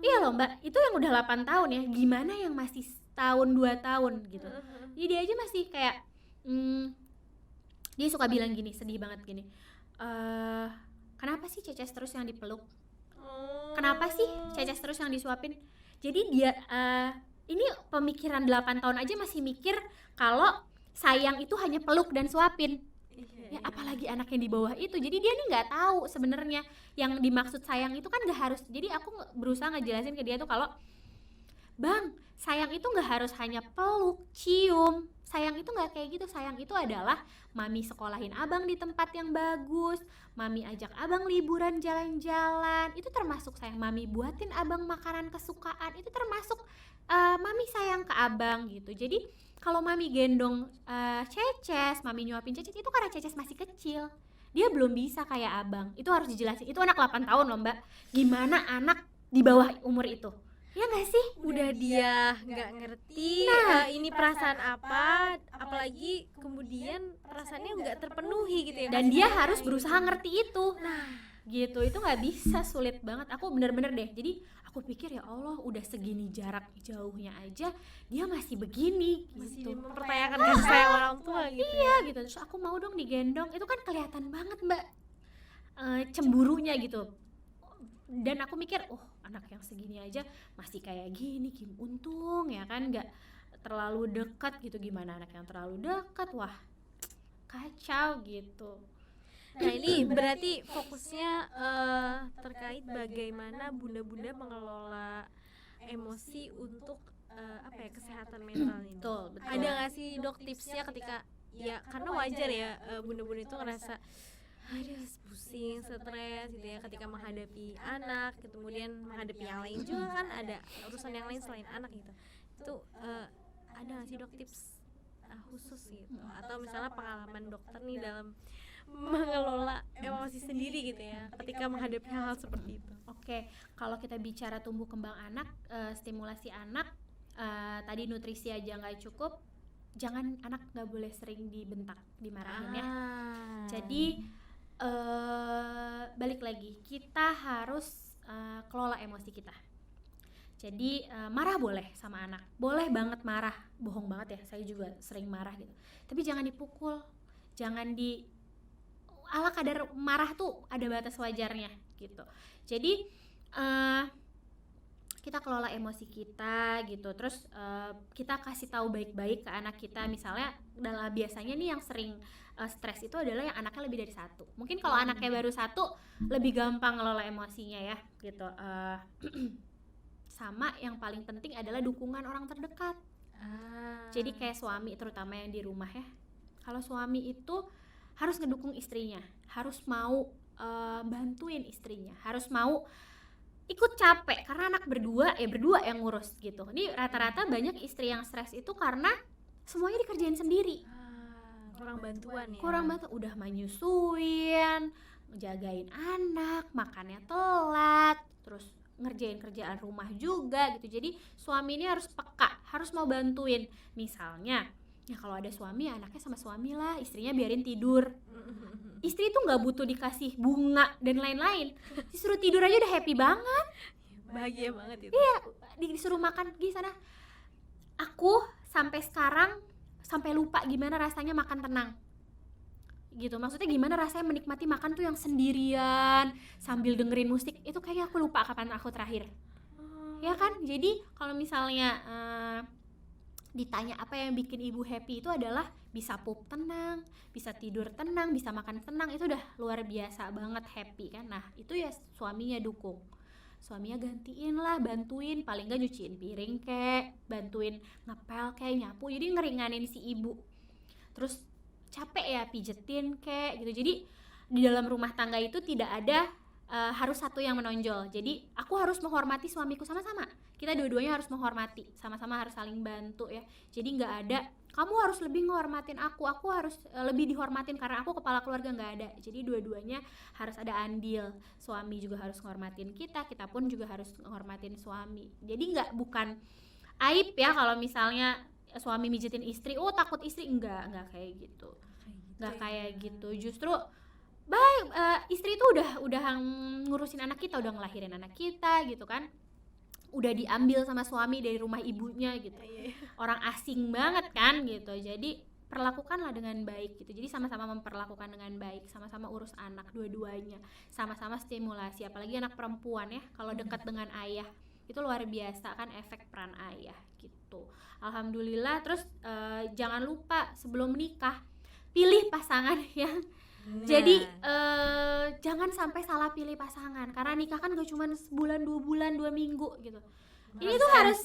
Iya loh mbak, itu yang udah 8 tahun ya, gimana yang masih tahun 2 tahun gitu. Jadi dia aja masih kayak dia suka bilang gini, sedih banget gini, kenapa sih Ceces terus yang dipeluk, kenapa sih Ceces terus yang disuapin. Jadi dia ini pemikiran 8 tahun aja masih mikir kalau sayang itu hanya peluk dan suapin. Ya apalagi anak yang di bawah itu. Jadi dia nih nggak tahu sebenarnya yang dimaksud sayang itu kan nggak harus. Jadi aku berusaha ngejelasin ke dia tuh kalau bang, sayang itu nggak harus hanya peluk, cium. Sayang itu nggak kayak gitu. Sayang itu adalah mami sekolahin abang di tempat yang bagus, mami ajak abang liburan jalan-jalan, itu termasuk sayang. Mami buatin abang makanan kesukaan, itu termasuk mami sayang ke abang gitu. Jadi kalau mami gendong Ceces, mami nyuapin Ceces itu karena Ceces masih kecil, dia belum bisa kayak abang. Itu harus dijelasin. Itu anak 8 tahun loh mbak, gimana anak di bawah umur itu, ya nggak sih? Udah dia nggak ngerti ini perasaan apa, apalagi kemudian perasaannya nggak terpenuhi gitu ya. Dan dia harus berusaha ngerti itu. Gitu, itu nggak bisa, sulit banget. Aku bener-bener deh, jadi aku pikir ya Allah, udah segini jarak jauhnya aja dia masih begini, masih gitu. mempertanyakan kasih sayang orang tua gitu. Iya gitu. Terus aku mau dong digendong, itu kan kelihatan banget mbak cemburunya gitu. Dan aku mikir, anak yang segini aja masih kayak gini, untung ya kan nggak terlalu dekat gitu. Gimana anak yang terlalu dekat, wah kacau gitu. Nah ini berarti fokusnya terkait bagaimana bunda-bunda mengelola emosi untuk kesehatan mental ini. Betul. Ada nggak sih dok tipsnya ketika ya karena wajar ya bunda-bunda itu ngerasa aduh pusing, stres gitu ya ketika menghadapi anak, kemudian menghadapi yang lain juga kan ada urusan yang lain selain anak gitu. Itu ada nggak sih dok tips khusus gitu atau misalnya pengalaman dokter nih dalam mengelola emosi sendiri gitu ya ketika menghadapi hal-hal seperti itu? Oke, kalau kita bicara tumbuh kembang anak, stimulasi anak, tadi nutrisi aja nggak cukup, jangan anak nggak boleh sering dibentak, dimarahin ya. Jadi balik lagi, kita harus kelola emosi kita. Jadi marah boleh sama anak, boleh banget marah, bohong banget ya, saya juga sering marah gitu. Tapi jangan dipukul, jangan ala kadar marah tuh ada batas wajarnya gitu. Jadi kita kelola emosi kita gitu, terus kita kasih tahu baik-baik ke anak kita. Misalnya biasanya nih yang sering stres itu adalah yang anaknya lebih dari satu. Mungkin kalau anaknya baru satu lebih gampang ngelola emosinya ya gitu. Sama yang paling penting adalah dukungan orang terdekat. Jadi kayak suami terutama yang di rumah ya, kalau suami itu harus ngedukung istrinya, harus mau bantuin istrinya, harus mau ikut capek karena anak berdua yang ngurus gitu. Ini rata-rata banyak istri yang stres itu karena semuanya dikerjain sendiri, kurang bantuan ya. Kurang bantuan, udah menyusuin, jagain anak, makannya telat, terus ngerjain kerjaan rumah juga gitu. Jadi suami ini harus peka, harus mau bantuin. Misalnya ya kalau ada suami, anaknya sama suami lah, istrinya biarin tidur. Istri itu nggak butuh dikasih bunga dan lain-lain, disuruh tidur aja udah happy banget, bahagia banget itu. Iya, disuruh makan di sana. Aku sampai sekarang sampai lupa gimana rasanya makan tenang gitu. Maksudnya gimana rasanya menikmati makan tuh yang sendirian sambil dengerin musik, itu kayaknya aku lupa kapan aku terakhir. Ya kan? Jadi kalau misalnya ditanya apa yang bikin ibu happy, itu adalah bisa pup tenang, bisa tidur tenang, bisa makan tenang, itu udah luar biasa banget happy kan. Nah itu ya suaminya dukung, suaminya gantiin lah, bantuin, paling gak nyuciin piring kek, bantuin ngepel kek, nyapu, jadi ngeringanin si ibu. Terus capek ya pijetin kek gitu. Jadi di dalam rumah tangga itu tidak ada harus satu yang menonjol. Jadi aku harus menghormati suamiku, sama-sama kita dua-duanya harus menghormati, sama-sama harus saling bantu ya. Jadi nggak ada kamu harus lebih menghormatin aku harus lebih dihormatin karena aku kepala keluarga, nggak ada. Jadi dua-duanya harus ada andil. Suami juga harus menghormatin kita pun juga harus menghormatin suami. Jadi bukan aib ya kalau misalnya suami mijitin istri, oh takut istri, enggak kayak gitu. Enggak kayak gitu. Justru baik, istri itu udah ngurusin anak kita, udah ngelahirin anak kita gitu kan. Udah diambil sama suami dari rumah ibunya gitu. Orang asing banget kan gitu. Jadi perlakukanlah dengan baik gitu. Jadi sama-sama memperlakukan dengan baik, sama-sama urus anak dua-duanya, sama-sama stimulasi, apalagi anak perempuan ya. Kalau dekat dengan ayah itu luar biasa kan efek peran ayah gitu. Alhamdulillah. Terus jangan lupa sebelum menikah pilih pasangan yang jadi jangan sampai salah pilih pasangan, karena nikah kan gak cuma sebulan, 2 bulan, 2 minggu gitu. Ini tuh harus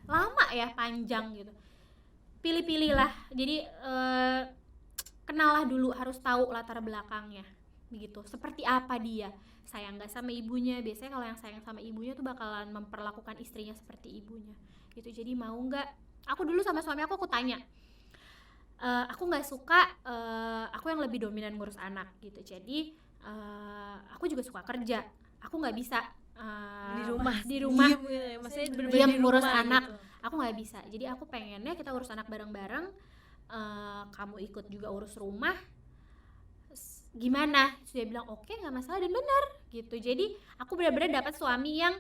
lama ya, panjang gitu. Pilih-pilihlah. Jadi kenallah dulu, harus tahu latar belakangnya begitu. Seperti apa dia, sayang gak sama ibunya. Biasanya kalau yang sayang sama ibunya tuh bakalan memperlakukan istrinya seperti ibunya gitu. Jadi mau gak, aku dulu sama suami aku tanya, aku nggak suka aku yang lebih dominan ngurus anak gitu. Jadi aku juga suka kerja, aku nggak bisa di rumah diam ngurus anak gitu. Aku nggak bisa. Jadi aku pengennya kita urus anak bareng-bareng, kamu ikut juga urus rumah, gimana? Sudah bilang oke, nggak masalah dan benar gitu. Jadi aku benar-benar dapat suami yang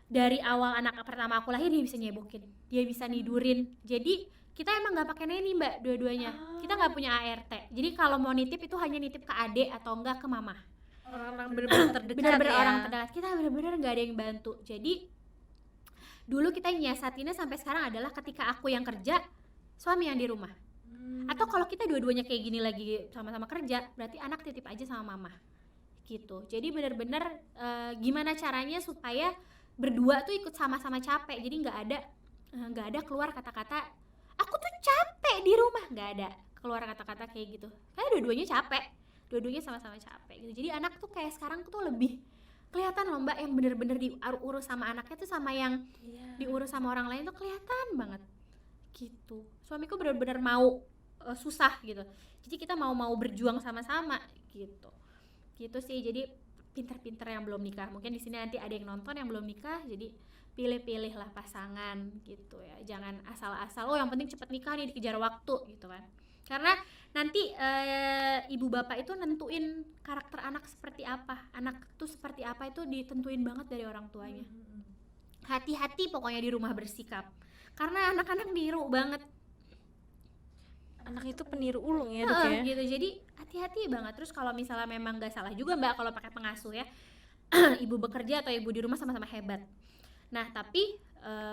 dari awal anak pertama aku lahir dia bisa nyebokin, dia bisa nidurin. Jadi kita emang nggak pakai neni mbak, dua-duanya. Kita nggak punya ART. Jadi kalau mau nitip itu hanya nitip ke adik atau enggak ke mama. Orang-orang benar-benar terdekat. Benar-benar ya. Orang terdekat. Kita benar-benar nggak ada yang bantu. Jadi dulu kita nyiasatinnya sampai sekarang adalah ketika aku yang kerja, suami yang di rumah. Atau kalau kita dua-duanya kayak gini lagi sama-sama kerja, berarti anak titip aja sama mama. Gitu. Jadi benar-benar gimana caranya supaya berdua tuh ikut sama-sama capek. Jadi nggak ada keluar kata-kata aku tuh capek di rumah, nggak ada keluar kata-kata kayak gitu, karena dua-duanya capek. dua-duanya sama-sama capek gitu. Jadi anak tuh kayak sekarang tuh lebih kelihatan loh Mbak, yang bener-bener diurus sama anaknya tuh sama yang diurus sama orang lain tuh kelihatan banget gitu. Suamiku bener-bener mau susah gitu, jadi kita mau berjuang sama-sama gitu sih. Jadi pinter-pinter yang belum nikah, mungkin di sini nanti ada yang nonton yang belum nikah, jadi pilih-pilih lah pasangan gitu ya, jangan asal-asal yang penting cepet nikah nih, dikejar waktu gitu kan. Karena nanti ibu bapak itu nentuin karakter anak seperti apa, anak tuh seperti apa itu ditentuin banget dari orang tuanya. Hati-hati pokoknya di rumah bersikap, karena anak-anak niru banget. Anak itu peniru ulung ya Dok ya. Gitu, jadi hati-hati banget. Terus kalau misalnya memang nggak salah juga Mbak kalau pakai pengasuh ya, ibu bekerja atau ibu di rumah sama-sama hebat. Nah tapi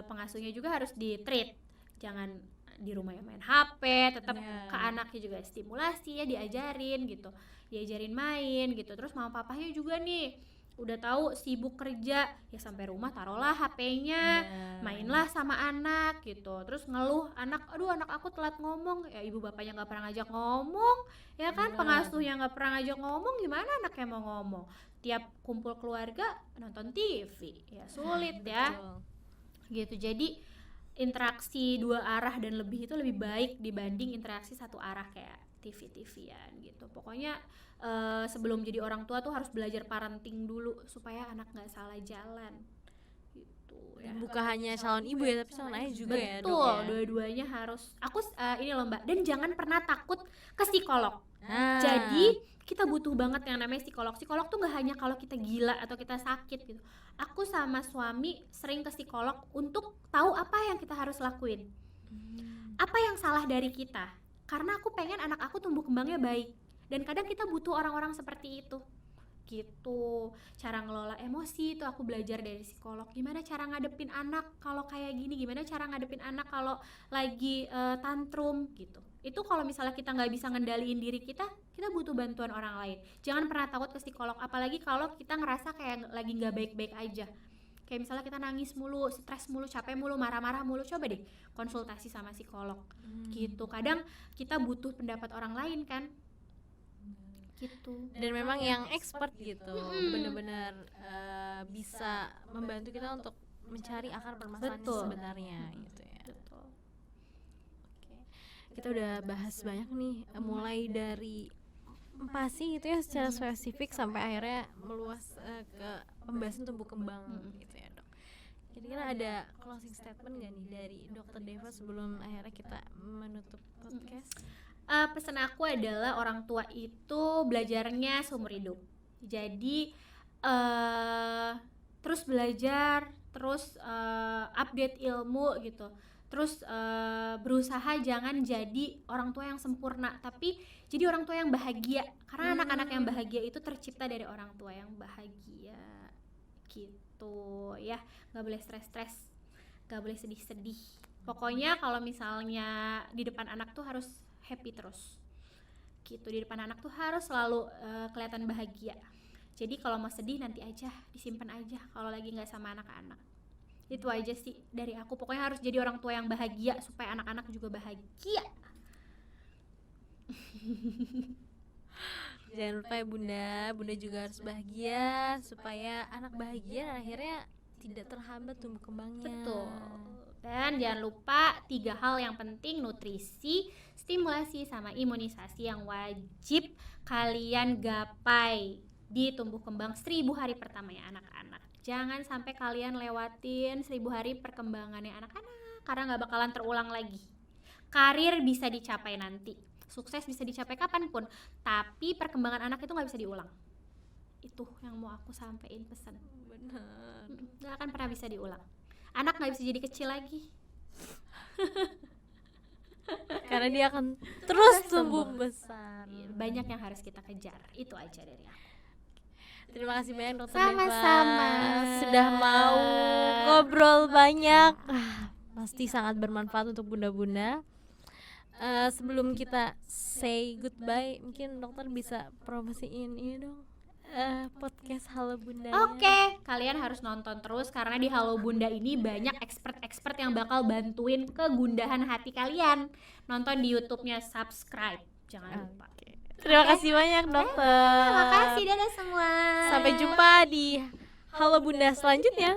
pengasuhnya juga harus di treat, jangan di rumah yang main HP, tetap ke anaknya juga stimulasi ya, diajarin gitu, diajarin main gitu. Terus mama papanya juga nih udah tahu sibuk kerja ya, sampai rumah taruhlah HP-nya, mainlah sama anak gitu. Terus ngeluh anak, aduh anak aku telat ngomong, ya ibu bapaknya nggak pernah ngajak ngomong ya kan, pengasuhnya nggak pernah ngajak ngomong, gimana anaknya mau ngomong? Tiap kumpul keluarga nonton TV ya sulit ya gitu. Jadi interaksi dua arah dan lebih itu lebih baik dibanding interaksi satu arah kayak TV-TVan gitu. Pokoknya sebelum jadi orang tua tuh harus belajar parenting dulu supaya anak nggak salah jalan gitu ya. Bukan hanya calon ibu ya, tapi calon ayah juga. Betul, ya Dok ya. dua-duanya harus. Aku ini loh Mbak, dan jangan pernah takut ke psikolog. Jadi kita butuh banget yang namanya psikolog. Psikolog tuh nggak hanya kalau kita gila atau kita sakit gitu. Aku sama suami sering ke psikolog untuk tahu apa yang kita harus lakuin, apa yang salah dari kita. Karena aku pengen anak aku tumbuh kembangnya baik, dan kadang kita butuh orang-orang seperti itu gitu. Cara ngelola emosi itu aku belajar dari psikolog. Gimana cara ngadepin anak kalau kayak gini, gimana cara ngadepin anak kalau lagi tantrum gitu. Itu kalau misalnya kita nggak bisa ngendaliin diri kita butuh bantuan orang lain. Jangan pernah takut ke psikolog, apalagi kalau kita ngerasa kayak lagi nggak baik-baik aja. Kayak misalnya kita nangis mulu, stres mulu, capek mulu, marah-marah mulu, coba deh konsultasi sama psikolog gitu. Kadang kita butuh pendapat orang lain kan gitu. Dan memang yang expert gitu, benar-benar bisa membantu kita untuk mencari akar permasalahan sebenarnya gitu ya. Betul. Oke. Kita udah bahas banyak nih, mulai dari empati gitu ya secara spesifik sampai akhirnya meluas ke pembahasan tumbuh kembang gitu ya Dok. Kira-kira ada closing statement gak nih dari Dr. Deva sebelum akhirnya kita menutup podcast? Pesan aku adalah orang tua itu belajarnya seumur hidup. Jadi terus belajar, terus update ilmu gitu. Terus berusaha jangan jadi orang tua yang sempurna, tapi jadi orang tua yang bahagia. Karena anak-anak yang bahagia itu tercipta dari orang tua yang bahagia gitu ya. Gak boleh stres-stres, gak boleh sedih-sedih. Pokoknya kalau misalnya di depan anak tuh harus happy terus gitu. Di depan anak tuh harus selalu kelihatan bahagia. Jadi kalau mau sedih nanti aja, disimpan aja kalau lagi nggak sama anak-anak. Itu aja sih dari aku. Pokoknya harus jadi orang tua yang bahagia supaya anak-anak juga bahagia. Jangan lupa ya Bunda juga harus bahagia supaya anak bahagia dan akhirnya tidak terhambat tumbuh kembangnya. Betul. Dan jangan lupa 3 hal yang penting, nutrisi, stimulasi, sama imunisasi yang wajib kalian gapai di tumbuh kembang 1000 hari pertama ya anak-anak. Jangan sampai kalian lewatin 1000 hari perkembangannya anak-anak, karena gak bakalan terulang lagi. Karir bisa dicapai nanti, sukses bisa dicapai kapanpun, tapi perkembangan anak itu gak bisa diulang. Itu yang mau aku sampein pesan. Benar. Gak akan pernah bisa diulang. Anak gak bisa jadi kecil lagi. Karena dia akan terus tumbuh besar. Banyak yang harus kita kejar. Itu aja dari aku. Terima kasih banyak Dokter Sama-sama. Deva sudah mau ngobrol banyak. Pasti sangat bermanfaat untuk bunda-bunda. Sebelum kita say goodbye, mungkin dokter bisa promosiin ini dong, podcast Halo Bunda. Oke, kalian harus nonton terus karena di Halo Bunda ini banyak expert-expert yang bakal bantuin kegundahan hati kalian. Nonton di YouTube-nya, subscribe, jangan lupa. Terima kasih banyak dokter. Terima kasih, dadah semua. Sampai jumpa di Halo Bunda selanjutnya.